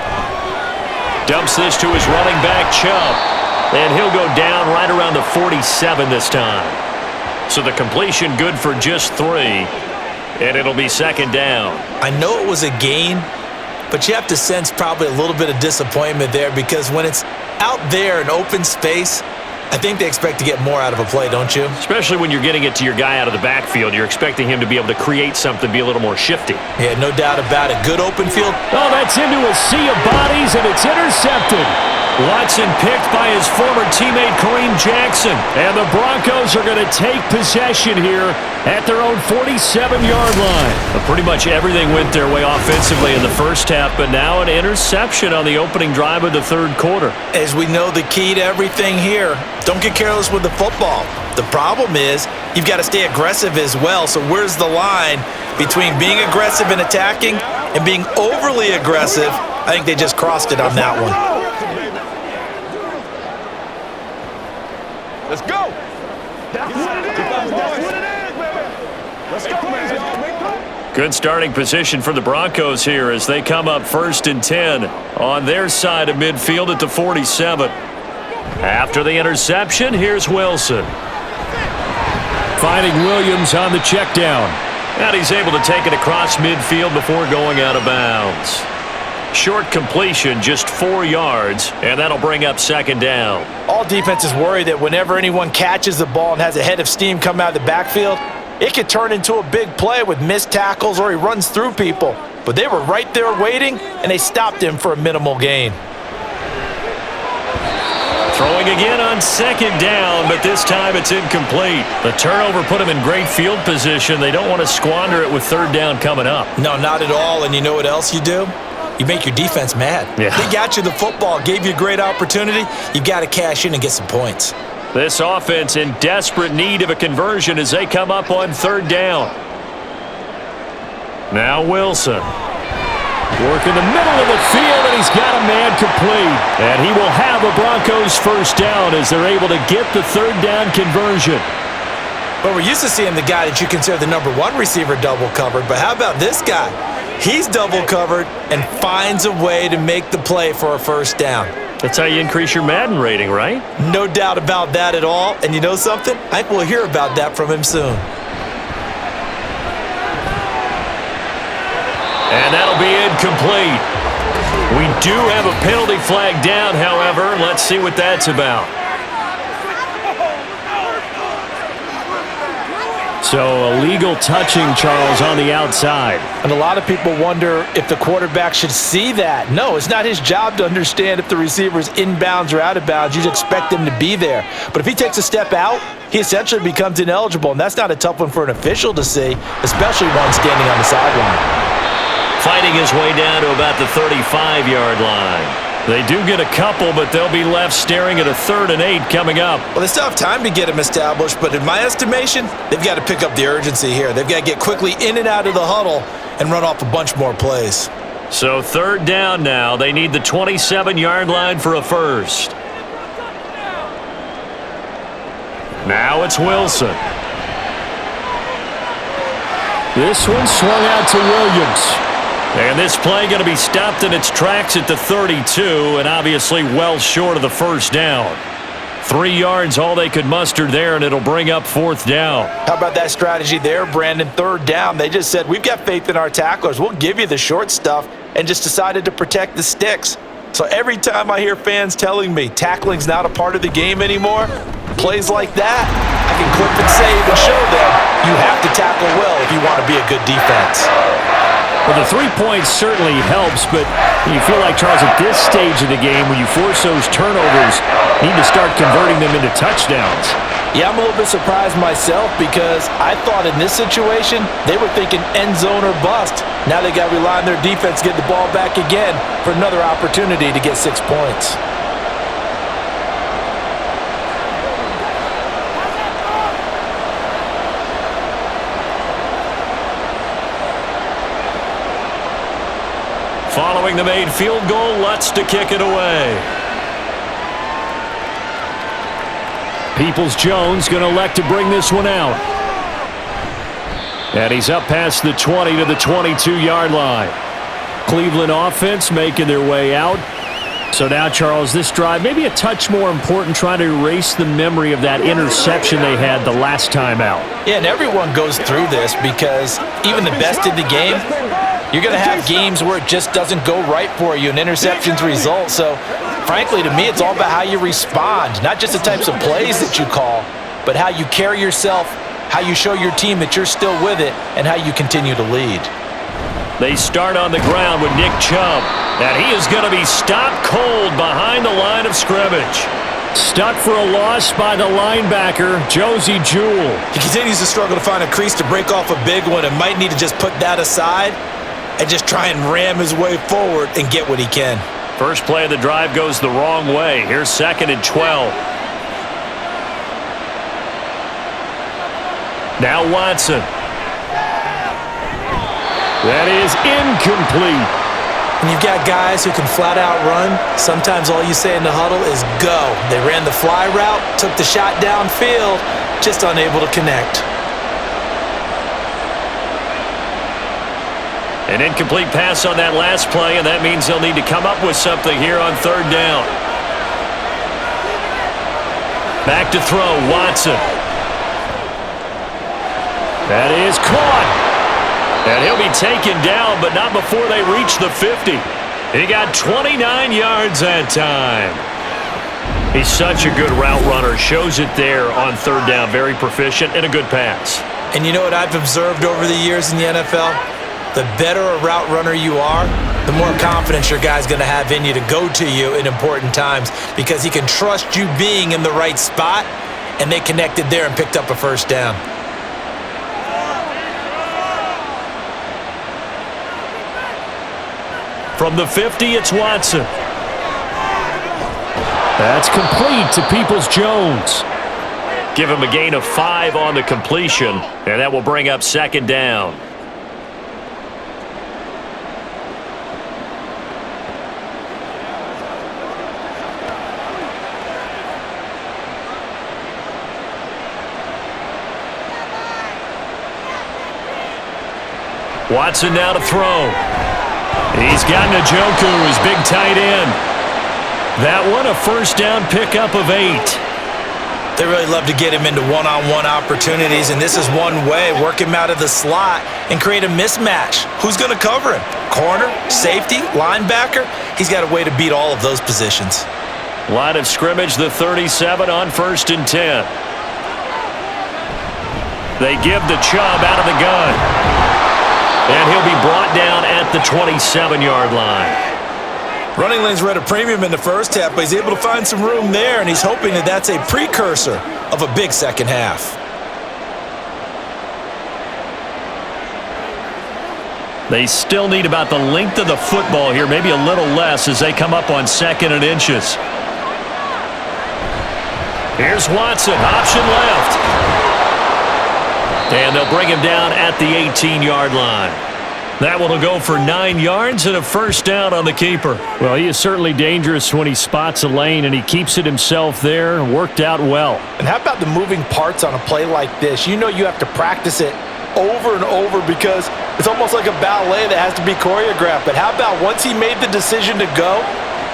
dumps this to his running back, Chubb. And he'll go down right around the 47 this time. So the completion good for just 3. And it'll be second down. I know it was a gain, but you have to sense probably a little bit of disappointment there, because when it's out there in open space, I think they expect to get more out of a play, don't you? Especially when you're getting it to your guy out of the backfield. You're expecting him to be able to create something, be a little more shifty. Yeah, no doubt about it. Good open field. Oh, that's into a sea of bodies, and it's intercepted. Watson picked by his former teammate Kareem Jackson. And the Broncos are going to take possession here at their own 47-yard line. But pretty much everything went their way offensively in the first half, but now an interception on the opening drive of the third quarter. As we know, the key to everything here, don't get careless with the football. The problem is you've got to stay aggressive as well. So where's the line between being aggressive and attacking and being overly aggressive? I think they just crossed it on that one. Let's go. That's what it is. That's what it is, baby. Let's go, man. Good starting position for the Broncos here as they come up 1st and 10 on their side of midfield at the 47. After the interception, here's Wilson. Finding Williams on the check down. And he's able to take it across midfield before going out of bounds. Short completion, just 4 yards, and that'll bring up second down. All defenses worry that whenever anyone catches the ball and has a head of steam come out of the backfield, it could turn into a big play with missed tackles or he runs through people. But they were right there waiting, and they stopped him for a minimal gain. Throwing again on second down, but this time it's incomplete. The turnover put him in great field position. They don't want to squander it with third down coming up. No, not at all. And you know what else you do? You make your defense mad. Yeah. They got you the football, gave you a great opportunity. You got to cash in and get some points. This offense in desperate need of a conversion as they come up on third down. Now Wilson. Work in the middle of the field, and he's got a man complete. And he will have a Broncos first down as they're able to get the third down conversion. But we're used to seeing the guy that you consider the number 1 receiver double covered. But how about this guy? He's double covered and finds a way to make the play for a first down. That's how you increase your Madden rating, right? No doubt about that at all. And you know something? I think we'll hear about that from him soon. And that'll be incomplete. We do have a penalty flag down, however. Let's see what that's about. So illegal touching, Charles, on the outside. And a lot of people wonder if the quarterback should see that. No, it's not his job to understand if the receiver's inbounds or out of bounds. You'd expect him to be there. But if he takes a step out, he essentially becomes ineligible. And that's not a tough one for an official to see, especially one standing on the sideline. Fighting his way down to about the 35-yard line. They do get a couple, but they'll be left staring at a 3rd and 8 coming up. Well, they still have time to get him established, but in my estimation, they've got to pick up the urgency here. They've got to get quickly in and out of the huddle and run off a bunch more plays. So 3rd down now. They need the 27-yard line for a first. Now it's Wilson. This one swung out to Williams. And this play going to be stopped in its tracks at the 32, and obviously well short of the first down. 3 yards, all they could muster there, and it'll bring up 4th down. How about that strategy there, Brandon? 3rd down. They just said, we've got faith in our tacklers. We'll give you the short stuff, and just decided to protect the sticks. So every time I hear fans telling me tackling's not a part of the game anymore, plays like that, I can clip and save and show them you have to tackle well if you want to be a good defense. Well, the 3 points certainly helps, but you feel like, Charles, at this stage of the game, when you force those turnovers, you need to start converting them into touchdowns. Yeah, I'm a little bit surprised myself because I thought in this situation, they were thinking end zone or bust. Now they got to rely on their defense to get the ball back again for another opportunity to get 6 points. Following the made field goal, Lutz to kick it away. Peoples-Jones going to elect to bring this one out. And he's up past the 20 to the 22-yard line. Cleveland offense making their way out. So now, Charles, this drive maybe a touch more important, trying to erase the memory of that interception they had the last time out. Yeah, and everyone goes through this because even the best in the game, you're going to have games where it just doesn't go right for you and interceptions result. So, frankly, to me, it's all about how you respond, not just the types of plays that you call, but how you carry yourself, how you show your team that you're still with it, and how you continue to lead. They start on the ground with Nick Chubb, and he is going to be stopped cold behind the line of scrimmage. Stuck for a loss by the linebacker, Josie Jewell. He continues to struggle to find a crease to break off a big one and might need to just put that aside and just try and ram his way forward and get what he can. First play of the drive goes the wrong way. Here's 2nd and 12. Now Watson. That is incomplete. When you've got guys who can flat out run, sometimes all you say in the huddle is go. They ran the fly route, took the shot downfield, just unable to connect. An incomplete pass on that last play, and that means they'll need to come up with something here on 3rd down. Back to throw, Watson. That is caught. And he'll be taken down, but not before they reach the 50. He got 29 yards that time. He's such a good route runner. Shows it there on 3rd down. Very proficient and a good pass. And you know what I've observed over the years in the NFL? The better a route runner you are, the more confidence your guy's going to have in you to go to you in important times because he can trust you being in the right spot, and they connected there and picked up a first down. From the 50, it's Watson. That's complete to Peoples-Jones. Give him a gain of 5 on the completion, and that will bring up 2nd down. Watson now to throw. He's got Njoku, his big tight end. That one a first down pickup of 8. They really love to get him into one-on-one opportunities, and this is one way. Work him out of the slot and create a mismatch. Who's going to cover him? Corner, safety, linebacker? He's got a way to beat all of those positions. Line of scrimmage, the 37 on 1st and 10. They give the Chubb out of the gun. And he'll be brought down at the 27-yard line. Running lanes were at a premium in the first half, but he's able to find some room there, and he's hoping that that's a precursor of a big second half. They still need about the length of the football here, maybe a little less as they come up on 2nd and inches. Here's Watson, option left. And they'll bring him down at the 18-yard line. That one will go for 9 yards and a first down on the keeper. Well, he is certainly dangerous when he spots a lane, and he keeps it himself there. Worked out well. And how about the moving parts on a play like this? You know you have to practice it over and over because it's almost like a ballet that has to be choreographed. But how about once he made the decision to go,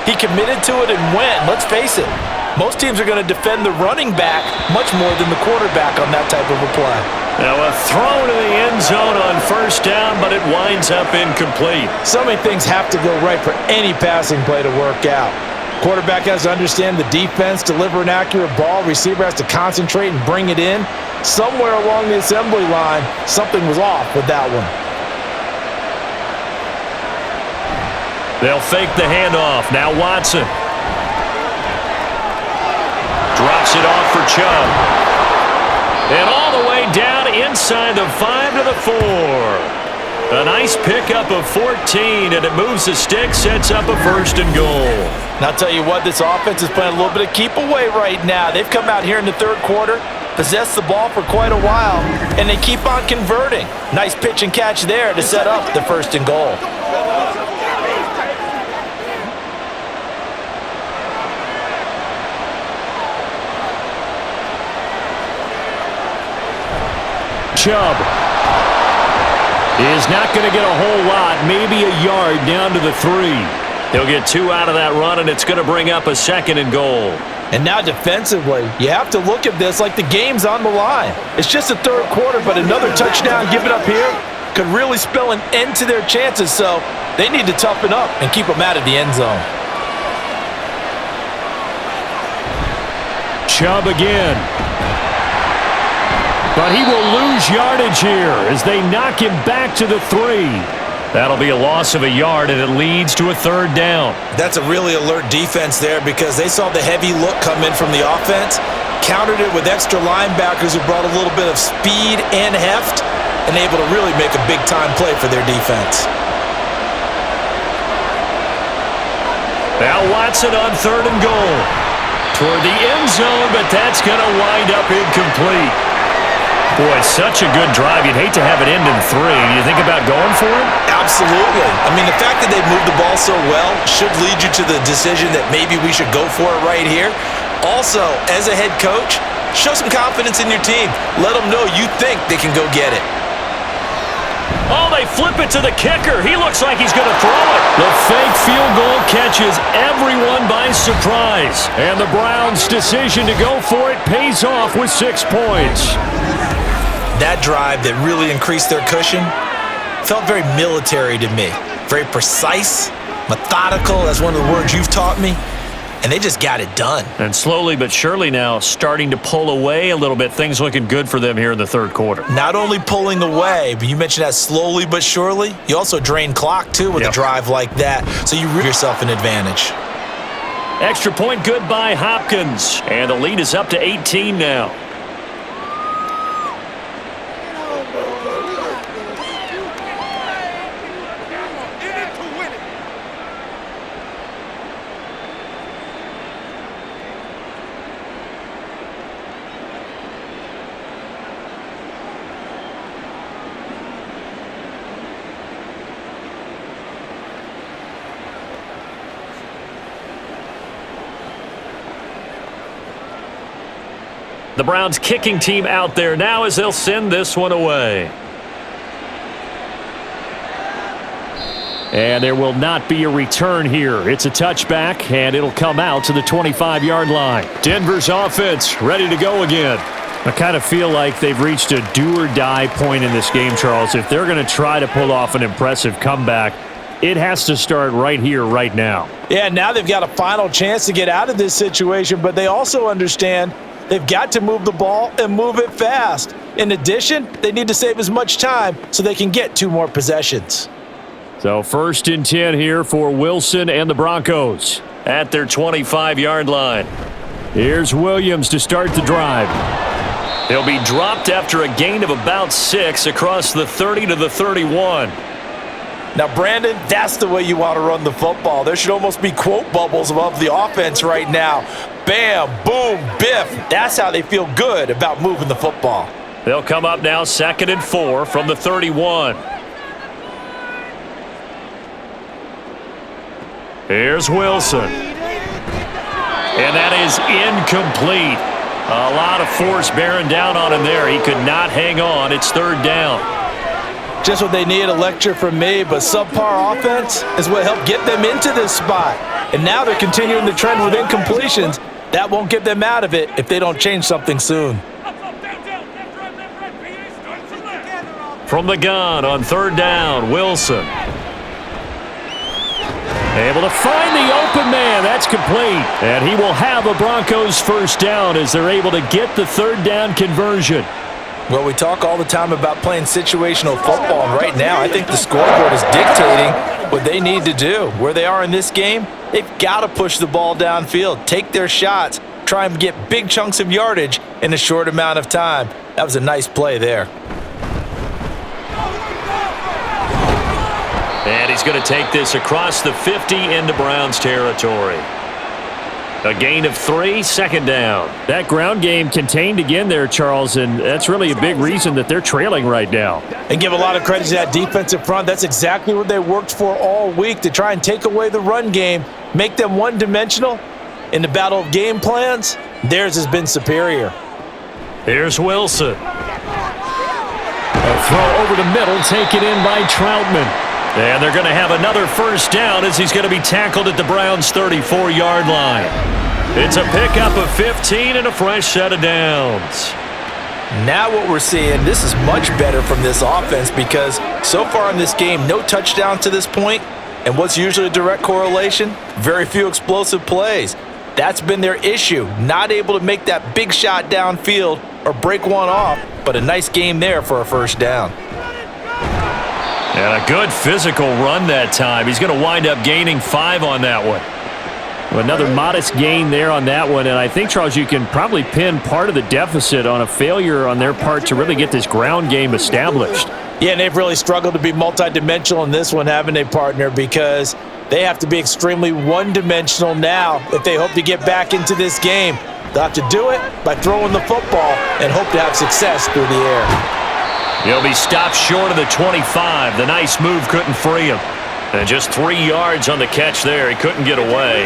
he committed to it and went. Let's face it, most teams are going to defend the running back much more than the quarterback on that type of a play. Now a throw to the end zone on first down, but it winds up incomplete. So many things have to go right for any passing play to work out. Quarterback has to understand the defense, deliver an accurate ball. Receiver has to concentrate and bring it in. Somewhere along the assembly line, something was off with that one. They'll fake the handoff. Now Watson. Drops it off for Chubb. And all the way down inside the 5 to the 4. A nice pickup of 14, and it moves the stick, sets up a 1st and goal. And I'll tell you what, this offense is playing a little bit of keep away right now. They've come out here in the 3rd quarter, possessed the ball for quite a while, and they keep on converting. Nice pitch and catch there to set up the 1st and goal. Chubb is not going to get a whole lot, maybe a yard down to the 3. He'll get 2 out of that run, and it's going to bring up a 2nd and goal. And now defensively, you have to look at this like the game's on the line. It's just the 3rd quarter, but another touchdown given up here could really spell an end to their chances, so they need to toughen up and keep them out of the end zone. Chubb again. But he will lose yardage here as they knock him back to the 3. That'll be a loss of a yard, and it leads to a 3rd down. That's a really alert defense there because they saw the heavy look come in from the offense, countered it with extra linebackers who brought a little bit of speed and heft, and able to really make a big-time play for their defense. Now Watson on 3rd and goal. Toward the end zone, but that's going to wind up incomplete. Boy, such a good drive. You'd hate to have it end in 3. Do you think about going for it? Absolutely. I mean, the fact that they've moved the ball so well should lead you to the decision that maybe we should go for it right here. Also, as a head coach, show some confidence in your team. Let them know you think they can go get it. Oh, they flip it to the kicker. He looks like he's going to throw it. The fake field goal catches everyone by surprise. And the Browns' decision to go for it pays off with 6 points. That drive that really increased their cushion felt very military to me. Very precise, methodical. That's one of the words you've taught me. And they just got it done. And slowly but surely now starting to pull away a little bit. Things looking good for them here in the 3rd quarter. Not only pulling away, but you mentioned that slowly but surely. You also drain clock, too, with a drive like that. So you give yourself an advantage. Extra point good by Hopkins. And the lead is up to 18 now. The Browns kicking team out there now as they'll send this one away. And there will not be a return here. It's a touchback, and it'll come out to the 25-yard line. Denver's offense ready to go again. I kind of feel like they've reached a do-or-die point in this game, Charles. If they're going to try to pull off an impressive comeback, it has to start right here, right now. Yeah, now they've got a final chance to get out of this situation, but they also understand they've got to move the ball and move it fast. In addition, they need to save as much time so they can get 2 more possessions. So 1st and 10 here for Wilson and the Broncos at their 25-yard line. Here's Williams to start the drive. He'll be dropped after a gain of about 6 across the 30 to the 31. Now, Brandon, that's the way you want to run the football. There should almost be quote bubbles above the offense right now. Bam, boom, biff. That's how they feel good about moving the football. They'll come up now 2nd and 4 from the 31. Here's Wilson. And that is incomplete. A lot of force bearing down on him there. He could not hang on. It's 3rd down. Just what they need, a lecture from me, but subpar offense is what helped get them into this spot. And now they're continuing the trend with incompletions. That won't get them out of it if they don't change something soon. From the gun on 3rd down, Wilson. Able to find the open man. That's complete. And he will have a Broncos 1st down as they're able to get the 3rd down conversion. Well, we talk all the time about playing situational football, and right now I think the scoreboard is dictating what they need to do. Where they are in this game, they've got to push the ball downfield, take their shots, try and get big chunks of yardage in a short amount of time. That was a nice play there. And he's going to take this across the 50 into Browns territory. A gain of 3, 2nd down. That ground game contained again there, Charles, and that's really a big reason that they're trailing right now. And give a lot of credit to that defensive front. That's exactly what they worked for all week, to try and take away the run game, make them one-dimensional. In the battle of game plans, theirs has been superior. Here's Wilson. A throw over the middle, taken in by Troutman. And they're going to have another 1st down as he's going to be tackled at the Browns' 34-yard line. It's a pickup of 15 and a fresh set of downs. Now what we're seeing, this is much better from this offense because so far in this game, no touchdown to this point. And what's usually a direct correlation? Very few explosive plays. That's been their issue, not able to make that big shot downfield or break one off, but a nice game there for a 1st down. And a good physical run that time. He's going to wind up gaining 5 on that one. Another modest gain there on that one, and I think, Charles, you can probably pin part of the deficit on a failure on their part to really get this ground game established. Yeah, and they've really struggled to be multidimensional in this one, haven't they, partner, because they have to be extremely one-dimensional now if they hope to get back into this game. They'll have to do it by throwing the football and hope to have success through the air. He'll be stopped short of the 25. The nice move couldn't free him. And just 3 yards on the catch there. He couldn't get away.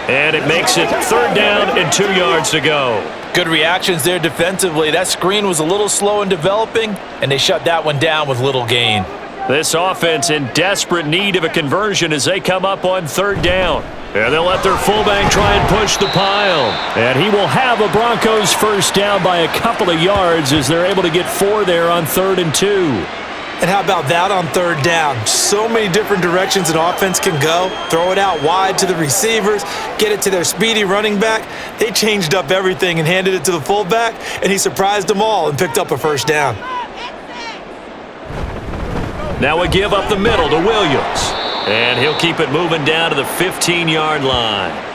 And it makes it 3rd down and 2 yards to go. Good reactions there defensively. That screen was a little slow in developing, and they shut that one down with little gain. This offense in desperate need of a conversion as they come up on 3rd down. And they'll let their fullback try and push the pile. And he will have a Broncos 1st down by a couple of yards as they're able to get 4 there on 3rd and 2. And how about that on 3rd down? So many different directions an offense can go. Throw it out wide to the receivers, get it to their speedy running back. They changed up everything and handed it to the fullback, and he surprised them all and picked up a 1st down. Now a give up the middle to Williams. And he'll keep it moving down to the 15-yard line.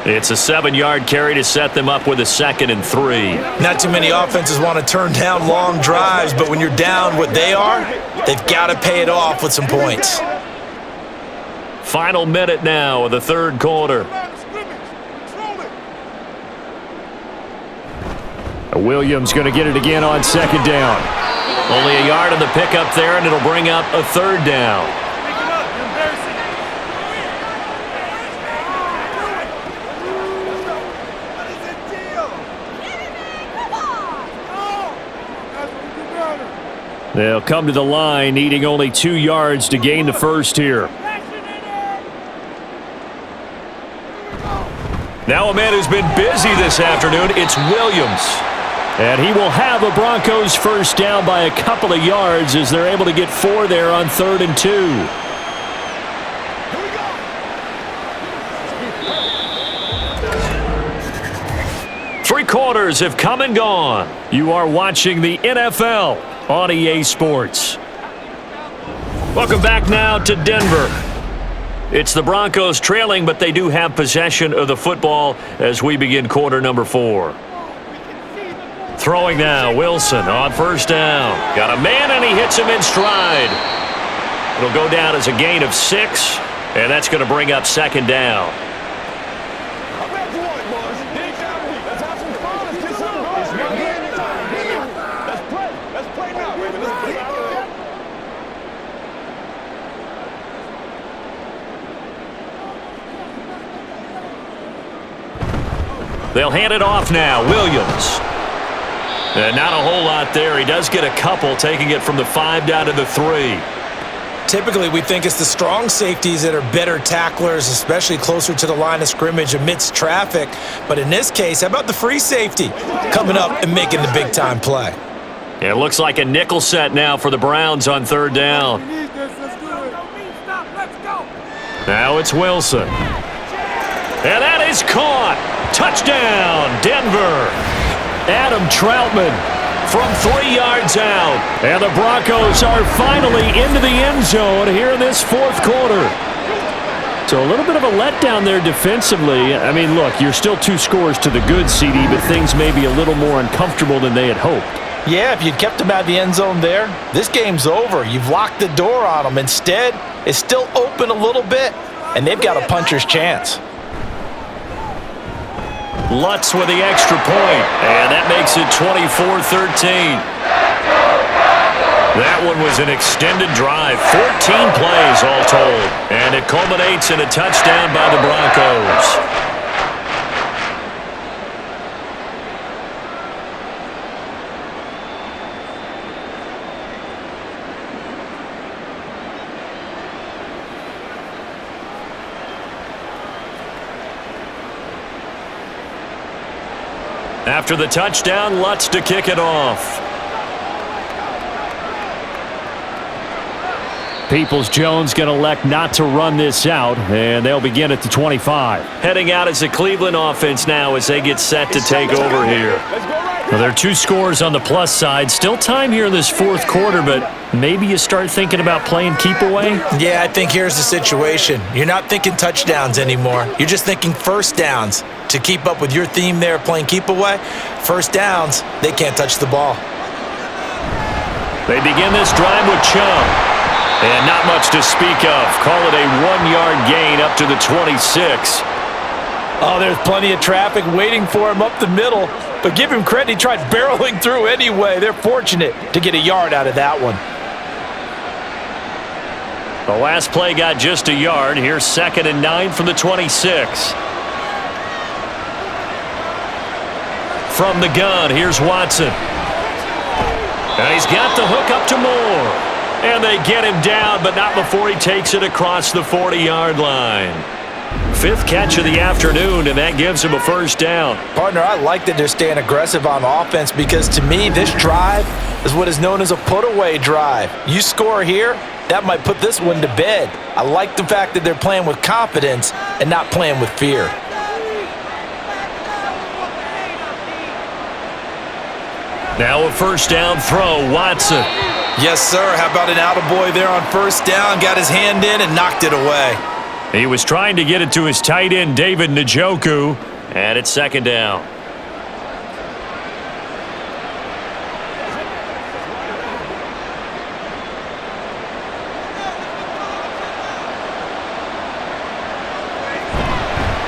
It's a 7-yard carry to set them up with a 2nd and 3. Not too many offenses want to turn down long drives, but when you're down what they are, they've got to pay it off with some points. Final minute now of the 3rd quarter. Williams going to get it again on 2nd down. Only a yard on the pickup there, and it'll bring up a 3rd down. They'll come to the line, needing only 2 yards to gain the first here. Now a man who's been busy this afternoon, it's Williams. And he will have a Broncos first down by a couple of yards as they're able to get 4 there on 3rd and 2. 3 quarters have come and gone. You are watching the NFL on EA Sports. Welcome back now to Denver. It's the Broncos trailing, but they do have possession of the football as we begin quarter number 4. Throwing now, Wilson on first down. Got a man and he hits him in stride. It'll go down as a gain of 6, and that's going to bring up 2nd down. They'll hand it off now. Williams. And not a whole lot there. He does get a couple, taking it from the 5 down to the 3. Typically, we think it's the strong safeties that are better tacklers, especially closer to the line of scrimmage amidst traffic. But in this case, how about the free safety coming up and making the big-time play? Yeah, it looks like a nickel set now for the Browns on 3rd down. Now it's Wilson. And that is caught. Touchdown, Denver. Adam Troutman from 3 yards out. And the Broncos are finally into the end zone here in this 4th quarter. So a little bit of a letdown there defensively. I mean, look, you're still 2 scores to the good, CD, but things may be a little more uncomfortable than they had hoped. Yeah, if you'd kept them out of the end zone there, this game's over. You've locked the door on them. Instead, it's still open a little bit, and they've got a puncher's chance. Lutz with the extra point, and that makes it 24-13. That one was an extended drive, 14 plays all told, and it culminates in a touchdown by the Broncos. After the touchdown, Lutz to kick it off. Peoples-Jones going to elect not to run this out, and they'll begin at the 25. Heading out as the Cleveland offense now as they get set to take over here. Well, there are 2 scores on the plus side. Still time here in this 4th quarter, but maybe you start thinking about playing keep away? Yeah, I think here's the situation. You're not thinking touchdowns anymore. You're just thinking first downs. To keep up with your theme there, playing keep away, first downs, they can't touch the ball. They begin this drive with Chung. And not much to speak of. Call it a 1-yard gain up to the 26. Oh, there's plenty of traffic waiting for him up the middle. But give him credit, he tried barreling through anyway. They're fortunate to get a yard out of that one. The last play got just a yard. Here's 2nd and 9 from the 26. From the gun, here's Watson. And he's got the hook up to Moore. And they get him down, but not before he takes it across the 40-yard line. 5th catch of the afternoon, and that gives him a first down. Partner, I like that they're staying aggressive on offense because, to me, this drive is what is known as a put-away drive. You score here, that might put this one to bed. I like the fact that they're playing with confidence and not playing with fear. Now a first down throw, Watson. Yes, sir. How about an attaboy there on first down? Got his hand in and knocked it away. He was trying to get it to his tight end, David Njoku, and it's 2nd down.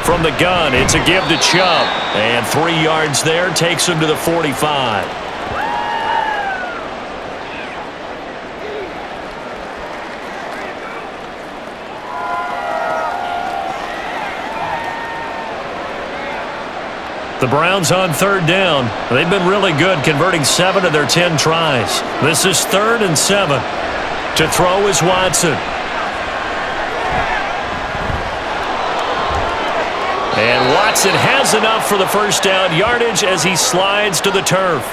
From the gun, it's a give to Chubb, and 3 yards there takes him to the 45. The Browns on third down. They've been really good, converting 7 of their 10 tries. This is 3rd and 7. To throw is Watson. And Watson has enough for the first down yardage as he slides to the turf.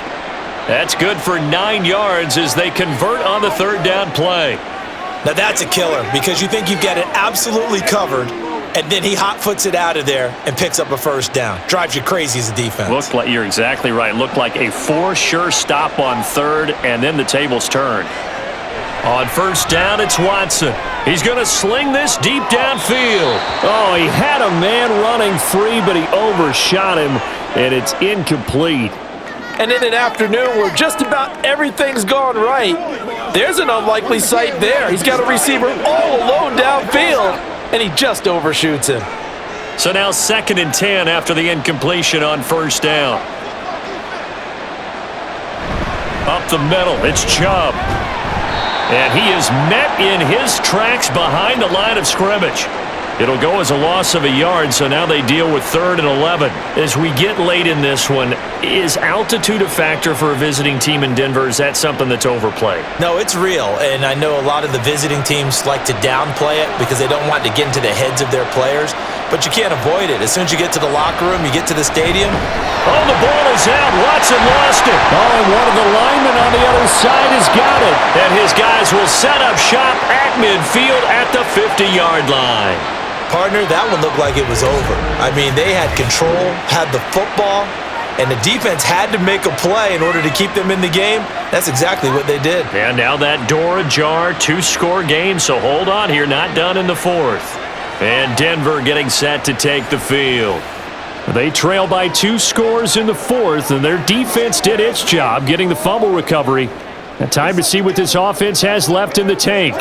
That's good for 9 yards as they convert on the third down play. Now that's a killer because you think you've got it absolutely covered, and then he hot-foots it out of there and picks up a first down. Drives you crazy as a defense. Looked like, you're exactly right. Looked like a for-sure stop on third, and then the tables turned. On first down, it's Watson. He's going to sling this deep downfield. Oh, he had a man running free, but he overshot him, and it's incomplete. And in an afternoon where just about everything's gone right, there's an unlikely sight there. He's got a receiver all alone downfield, and he just overshoots him. So now 2nd and 10 after the incompletion on first down. Up the middle, it's Chubb. And he is met in his tracks behind the line of scrimmage. It'll go as a loss of a yard, so now they deal with 3rd and 11. As we get late in this one, is altitude a factor for a visiting team in Denver? Is that something that's overplayed? No, it's real, and I know a lot of the visiting teams like to downplay it because they don't want to get into the heads of their players, but you can't avoid it. As soon as you get to the locker room, you get to the stadium. Oh, the ball is out. Watson lost it. Oh, and one of the linemen on the other side has got it. And his guys will set up shop at midfield at the 50-yard line. Partner, that one looked like it was over. I mean, they had control, had the football, and the defense had to make a play in order to keep them in the game. That's exactly what they did. And now that door ajar, 2-score game, so hold on here, not done in the 4th. And Denver getting set to take the field. They trail by 2 scores in the 4th, and their defense did its job getting the fumble recovery. Now time to see what this offense has left in the tank.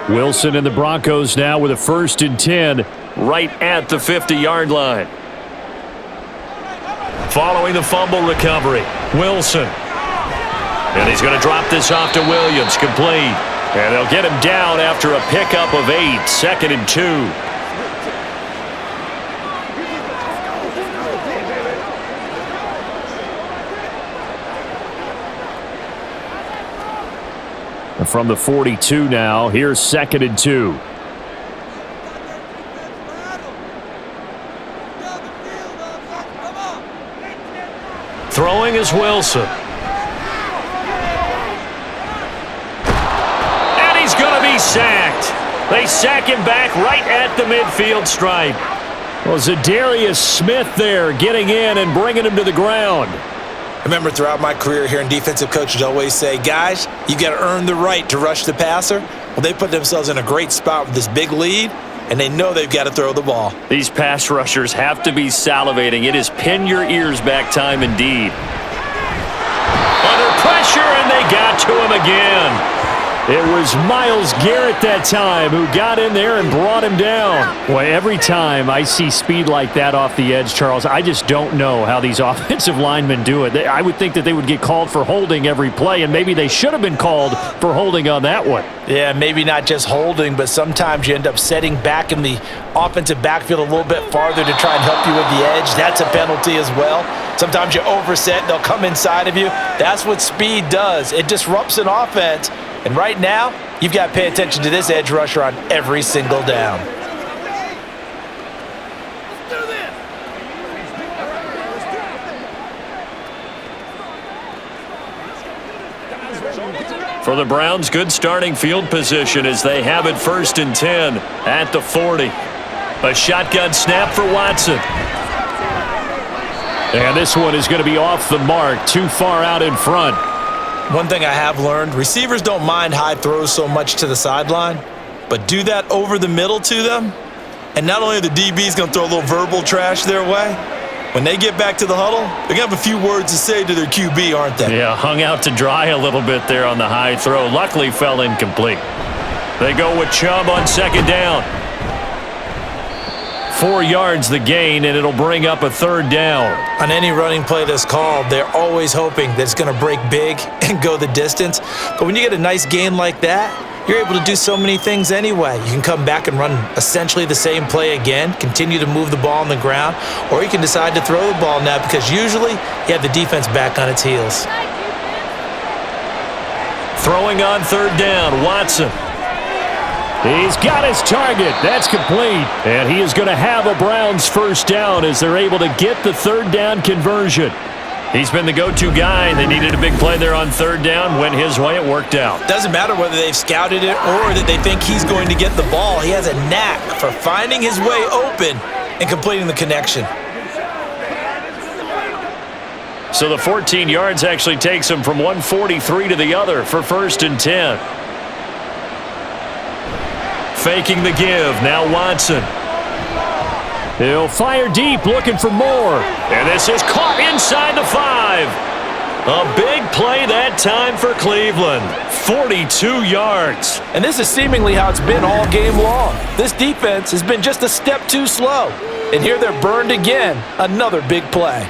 Wilson and the Broncos now with a 1st and 10 right at the 50-yard line. Following the fumble recovery, Wilson. And he's going to drop this off to Williams, complete. And they'll get him down after a pickup of 8, 2nd and 2. From the 42 now, here's 2nd and 2. Throwing is Wilson. And he's going to be sacked. They sack him back right at the midfield stripe. Well, Zadarius Smith there getting in and bringing him to the ground. I remember throughout my career hearing defensive coaches always say, guys, you got to earn the right to rush the passer. Well, they put themselves in a great spot with this big lead, and they know they've got to throw the ball. These pass rushers have to be salivating. It is pin your ears back time indeed. Under pressure, and they got to him again. It was Myles Garrett that time who got in there and brought him down. Boy, every time I see speed like that off the edge, Charles, I just don't know how these offensive linemen do it. I would think that they would get called for holding every play, and maybe they should have been called for holding on that one. Yeah, maybe not just holding, but sometimes you end up setting back in the offensive backfield a little bit farther to try and help you with the edge. That's a penalty as well. Sometimes you overset, they'll come inside of you. That's what speed does. It disrupts an offense. And right now, you've got to pay attention to this edge rusher on every single down. For the Browns, good starting field position as they have it 1st and 10 at the 40. A shotgun snap for Watson. And this one is going to be off the mark, too far out in front. One thing I have learned, receivers don't mind high throws so much to the sideline, but do that over the middle to them, and not only are the DBs going to throw a little verbal trash their way, when they get back to the huddle, they're going to have a few words to say to their QB, aren't they? Yeah, hung out to dry a little bit there on the high throw. Luckily fell incomplete. They go with Chubb on 2nd down. 4 yards the gain, and it'll bring up a 3rd down. On any running play that's called, they're always hoping that it's going to break big and go the distance. But when you get a nice gain like that, you're able to do so many things anyway. You can come back and run essentially the same play again, continue to move the ball on the ground, or you can decide to throw the ball now because usually you have the defense back on its heels. Throwing on third down, Watson. He's got his target. That's complete. And he is going to have a Browns first down as they're able to get the third down conversion. He's been the go-to guy. They needed a big play there on third down. Went his way. It worked out. Doesn't matter whether they've scouted it or that they think he's going to get the ball. He has a knack for finding his way open and completing the connection. So the 14 yards actually takes him from 143 to the other for 1st and 10. Faking the give. Now Watson. He'll fire deep, looking for more. And this is caught inside the 5. A big play that time for Cleveland. 42 yards. And this is seemingly how it's been all game long. This defense has been just a step too slow. And here they're burned again. Another big play.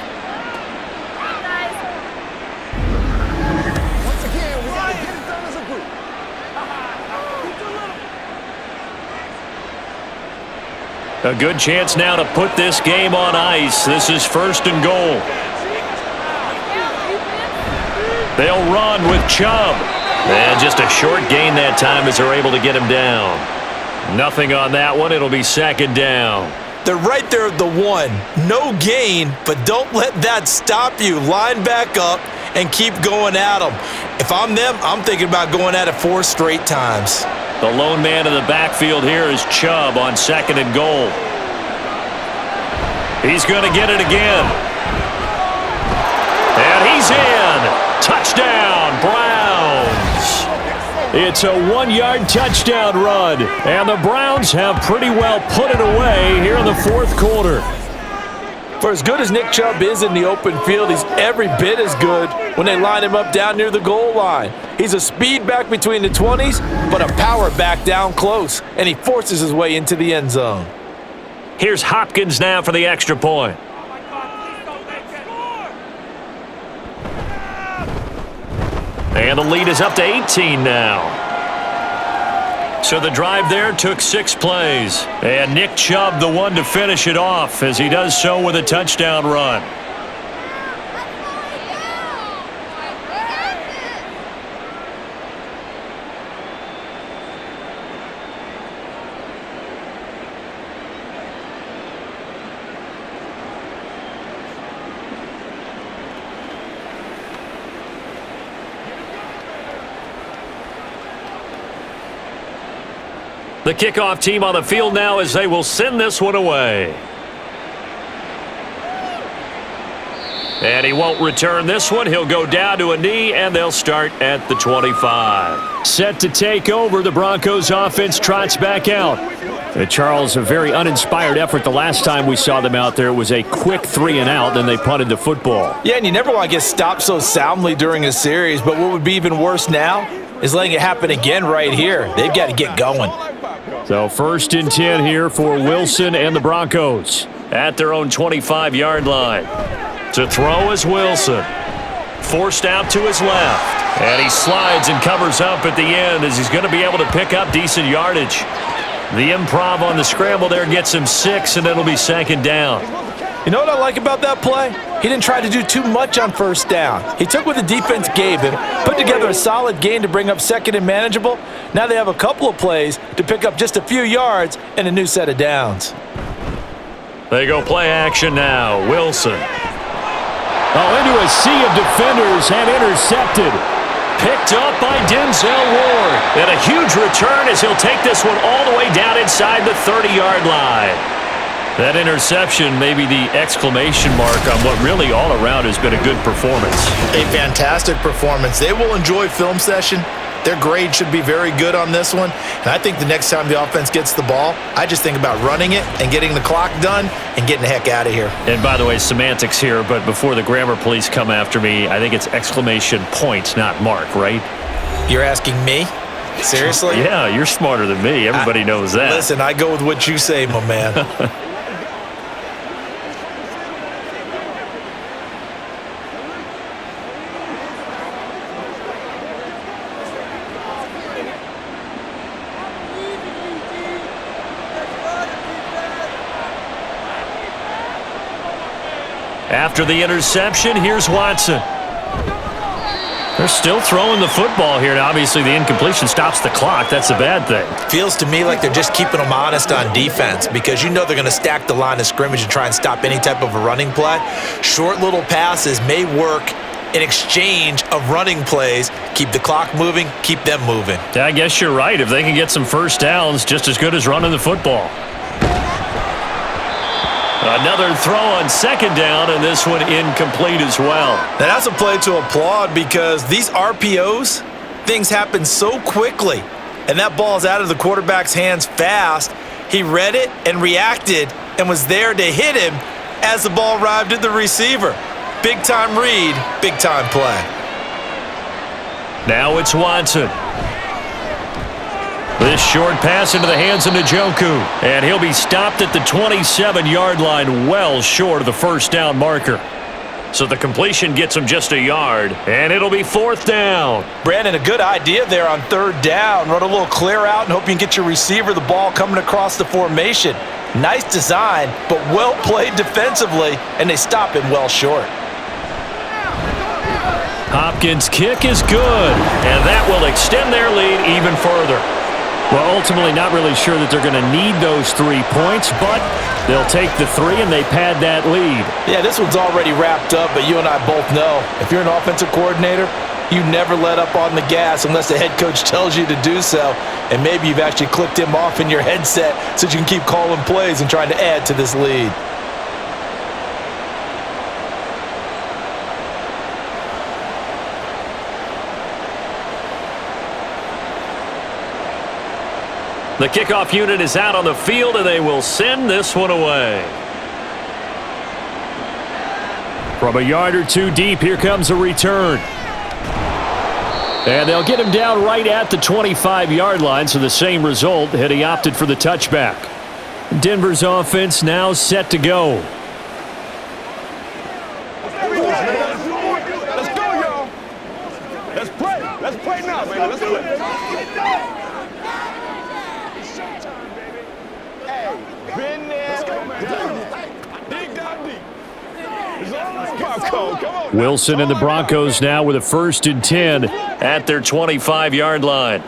A good chance now to put this game on ice. This is 1st and goal. They'll run with Chubb. And just a short gain that time as they're able to get him down. Nothing on that one. It'll be 2nd down. They're right there at the 1. No gain, but don't let that stop you. Line back up and keep going at them. If I'm them, I'm thinking about going at it 4 straight times. The lone man in the backfield here is Chubb on 2nd and goal. He's going to get it again. And he's in. Touchdown, Browns. It's a 1-yard touchdown run. And the Browns have pretty well put it away here in the 4th quarter. For as good as Nick Chubb is in the open field, he's every bit as good when they line him up down near the goal line. He's a speed back between the 20s, but a power back down close, and he forces his way into the end zone. Here's Hopkins now for the extra point. And the lead is up to 18 now. So the drive there took 6 plays. And Nick Chubb the one to finish it off as he does so with a touchdown run. The kickoff team on the field now as they will send this one away. And he won't return this one. He'll go down to a knee, and they'll start at the 25. Set to take over, the Broncos offense trots back out. Charles, a very uninspired effort the last time we saw them out there. It was a quick 3-and-out, then they punted the football. Yeah, and you never want to get stopped so soundly during a series, but what would be even worse now is letting it happen again right here. They've got to get going. So 1st and 10 here for Wilson and the Broncos at their own 25-yard line. To throw is Wilson. Forced out to his left. And he slides and covers up at the end as he's going to be able to pick up decent yardage. The improv on the scramble there gets him 6, and it'll be 2nd down. You know what I like about that play? He didn't try to do too much on 1st down. He took what the defense gave him, put together a solid gain to bring up 2nd and manageable. Now they have a couple of plays to pick up just a few yards and a new set of downs. They go play action now. Wilson. Into a sea of defenders and intercepted. Picked up by Denzel Ward. And a huge return as he'll take this one all the way down inside the 30-yard line. That interception may be the exclamation mark on what really all around has been a good performance. A fantastic performance. They will enjoy film session. Their grade should be very good on this one. And I think the next time the offense gets the ball, I just think about running it and getting the clock done and getting the heck out of here. And by the way, semantics here, but before the grammar police come after me, I think it's exclamation point, not mark, right? You're asking me? Seriously? Yeah, you're smarter than me. Everybody knows that. Listen, I go with what you say, my man. After the interception, here's Watson. They're still throwing the football here. Now, obviously, the incompletion stops the clock. That's a bad thing. Feels to me like they're just keeping them honest on defense because you know they're going to stack the line of scrimmage and try and stop any type of a running play. Short little passes may work in exchange of running plays. Keep the clock moving, keep them moving. I guess you're right. If they can get some first downs, just as good as running the football. Another throw on second down, and this one incomplete as well. Now that's a play to applaud because these RPOs, things happen so quickly, and that ball's out of the quarterback's hands fast. He read it and reacted and was there to hit him as the ball arrived at the receiver. Big-time read, big-time play. Now it's Watson. This short pass into the hands of Njoku, and he'll be stopped at the 27-yard line, well short of the first down marker. So the completion gets him just a yard, and it'll be fourth down. Brandon, a good idea there on third down. Run a little clear out and hope you can get your receiver the ball coming across the formation. Nice design, but well played defensively, and they stop him well short. Hopkins' kick is good, and that will extend their lead even further. Well, ultimately not really sure that they're going to need those 3 points, but they'll take the 3 and they pad that lead. Yeah, this one's already wrapped up, but you and I both know if you're an offensive coordinator, you never let up on the gas unless the head coach tells you to do so, and maybe you've actually clicked him off in your headset so you can keep calling plays and trying to add to this lead. The kickoff unit is out on the field, and they will send this one away. From a yard or two deep, here comes a return. And they'll get him down right at the 25-yard line, so the same result had he opted for the touchback. Denver's offense now set to go. Let's go, y'all. Let's play. Let's play now, baby. Let's play. Been there, dig down deep. It's all popcorn. Come on. Wilson and the Broncos now with a 1st and 10 at their 25-yard line.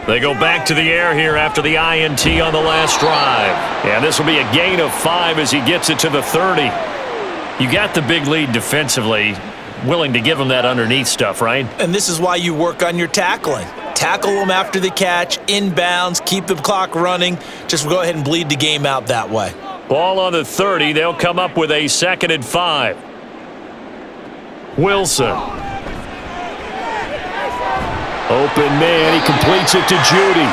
They go back to the air here after the INT on the last drive. And this will be a gain of 5 as he gets it to the 30. You got the big lead defensively. Willing to give him that underneath stuff, right? And this is why you work on your tackling. Tackle them after the catch, inbounds, keep the clock running. Just go ahead and bleed the game out that way. Ball on the 30. They'll come up with a 2nd and 5. Wilson. Open man. He completes it to Judy.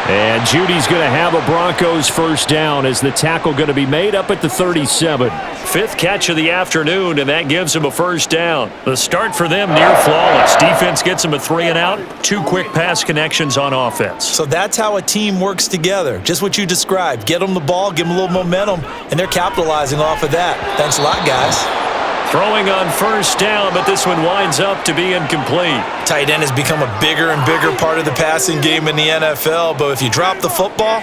And Judy's going to have a Broncos first down as the tackle going to be made up at the 37. 5th catch of the afternoon, and that gives him a first down. The start for them near flawless. Defense gets them a 3 and out. 2 quick pass connections on offense. So that's how a team works together. Just what you described. Get them the ball, give them a little momentum, and they're capitalizing off of that. Thanks a lot, guys. Throwing on first down, but this one winds up to be incomplete. Tight end has become a bigger and bigger part of the passing game in the NFL, but if you drop the football,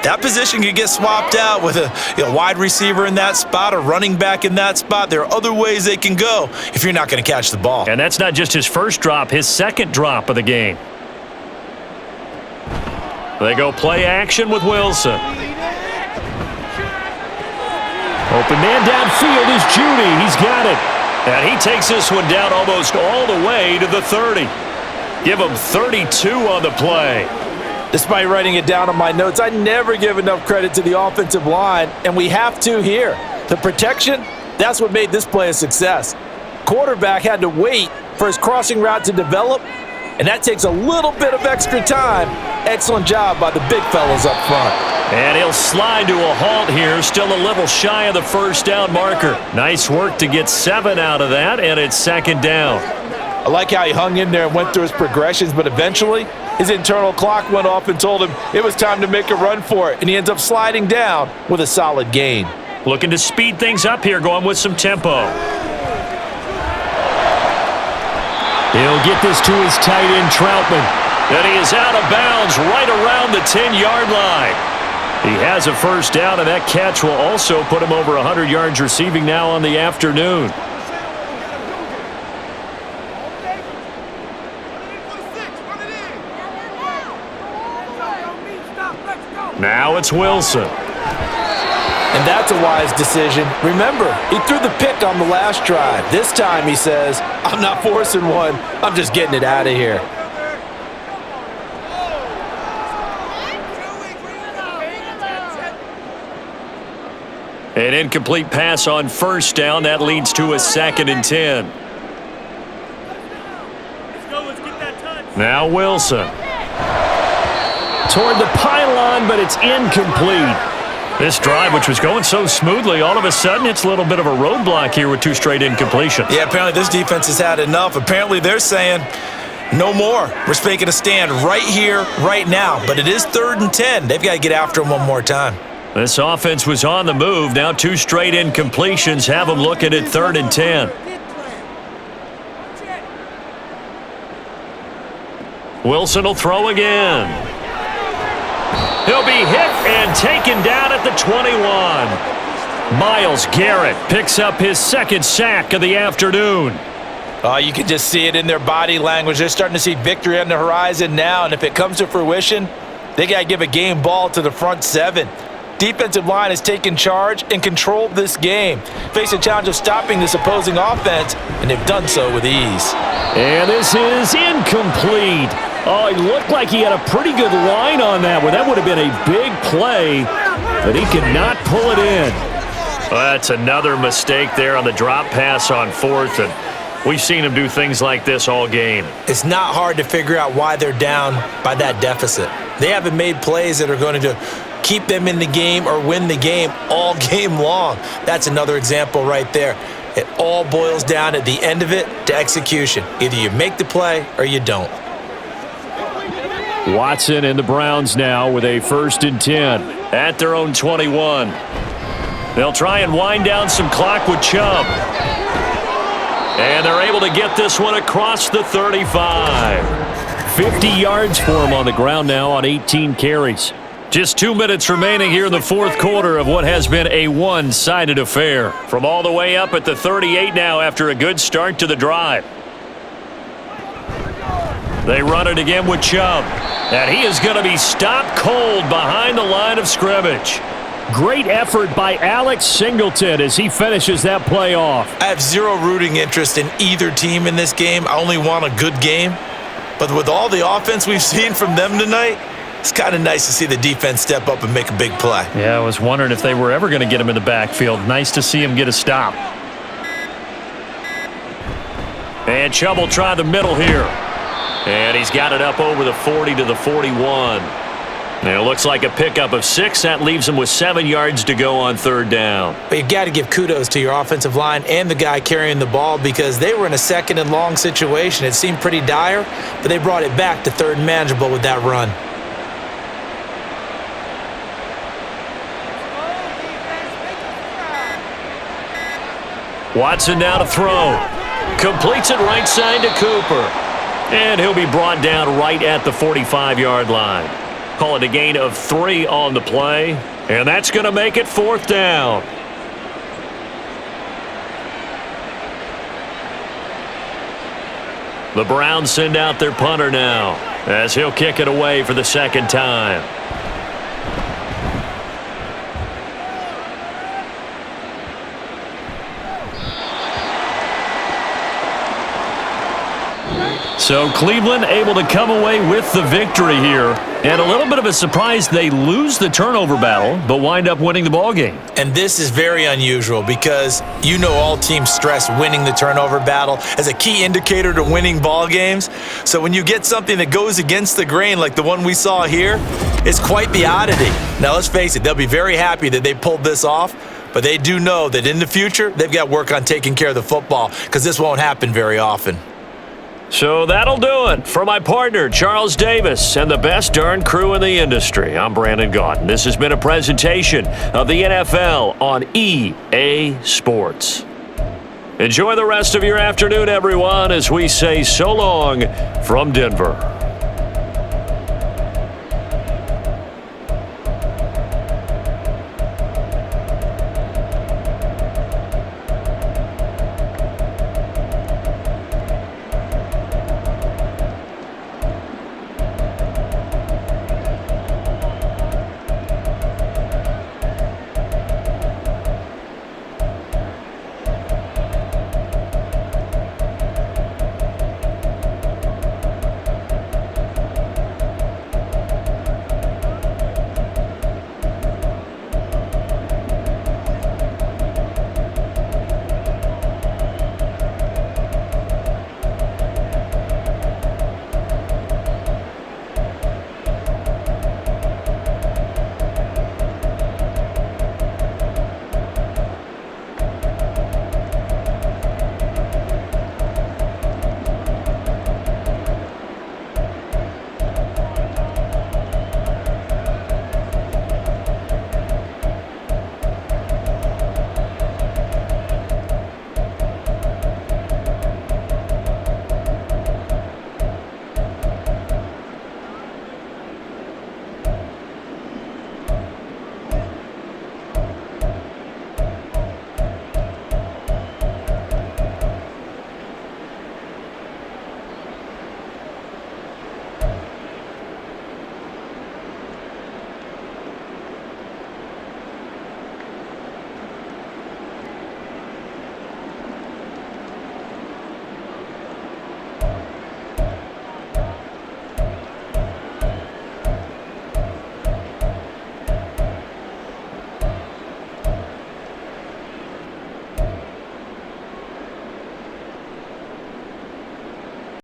that position could get swapped out with a wide receiver in that spot, a running back in that spot. There are other ways they can go if you're not going to catch the ball. And that's not just his first drop, his 2nd drop of the game. They go play action with Wilson. Open man downfield is Judy. He's got it. And he takes this one down almost all the way to the 30. Give him 32 on the play. Despite writing it down on my notes, I never give enough credit to the offensive line, and we have to here. The protection, that's what made this play a success. Quarterback had to wait for his crossing route to develop, and that takes a little bit of extra time. Excellent job by the big fellas up front. And he'll slide to a halt here, still a little shy of the first down marker. Nice work to get 7 out of that, and it's 2nd down. I like how he hung in there and went through his progressions, but eventually his internal clock went off and told him it was time to make a run for it, and he ends up sliding down with a solid gain. Looking to speed things up here, going with some tempo. He'll get this to his tight end, Troutman. And he is out of bounds right around the 10-yard line. He has a first down, and that catch will also put him over 100 yards receiving now on the afternoon. Now it's Wilson. And that's a wise decision. Remember, he threw the pick on the last drive. This time he says, I'm not forcing one. I'm just getting it out of here. An incomplete pass on first down. That leads to a 2nd and 10. Now Wilson. Toward the pylon, but it's incomplete. This drive, which was going so smoothly, all of a sudden it's a little bit of a roadblock here with 2 straight incompletions. Yeah, apparently this defense has had enough. Apparently they're saying, no more. We're making a stand right here, right now. But it is 3rd and 10. They've got to get after him one more time. This offense was on the move. Now 2 straight incompletions have them looking at 3rd and 10. Wilson will throw again. He'll be hit and taken down at the 21. Myles Garrett picks up his 2nd sack of the afternoon. You can just see it in their body language. They're starting to see victory on the horizon now, and if it comes to fruition, they got to give a game ball to the front 7. Defensive line has taken charge and controlled this game. Face a challenge of stopping this opposing offense, and they've done so with ease. And this is incomplete. Oh, he looked like he had a pretty good line on that one. That would have been a big play, but he could not pull it in. Well, that's another mistake there on the drop pass on 4th, and we've seen him do things like this all game. It's not hard to figure out why they're down by that deficit. They haven't made plays that are going to keep them in the game or win the game all game long. That's another example right there. It all boils down at the end of it to execution. Either you make the play or you don't. Watson and the Browns now with a 1st and 10 at their own 21. They'll try and wind down some clock with Chubb. And they're able to get this one across the 35. 50 yards for him on the ground now on 18 carries. Just 2 minutes remaining here in the 4th quarter of what has been a one-sided affair. From all the way up at the 38 now after a good start to the drive. They run it again with Chubb. And he is going to be stopped cold behind the line of scrimmage. Great effort by Alex Singleton as he finishes that play off. I have zero rooting interest in either team in this game. I only want a good game. But with all the offense we've seen from them tonight, it's kind of nice to see the defense step up and make a big play. Yeah, I was wondering if they were ever going to get him in the backfield. Nice to see him get a stop. And Chubb will try the middle here. And he's got it up over the 40 to the 41. And it looks like a pickup of 6. That leaves him with 7 yards to go on 3rd down. But you've got to give kudos to your offensive line and the guy carrying the ball because they were in a 2nd and long situation. It seemed pretty dire, but they brought it back to 3rd and manageable with that run. Watson now to throw. Completes it right side to Cooper. And he'll be brought down right at the 45-yard line. Call it a gain of 3 on the play. And that's going to make it 4th down. The Browns send out their punter now as he'll kick it away for the 2nd time. So Cleveland able to come away with the victory here. And a little bit of a surprise, they lose the turnover battle, but wind up winning the ballgame. And this is very unusual because you know all teams stress winning the turnover battle as a key indicator to winning ball games. So when you get something that goes against the grain like the one we saw here, it's quite the oddity. Now let's face it, they'll be very happy that they pulled this off, but they do know that in the future, they've got work on taking care of the football because this won't happen very often. So that'll do it. For my partner, Charles Davis, and the best darn crew in the industry, I'm Brandon Gaudin. This has been a presentation of the NFL on EA Sports. Enjoy the rest of your afternoon, everyone, as we say so long from Denver.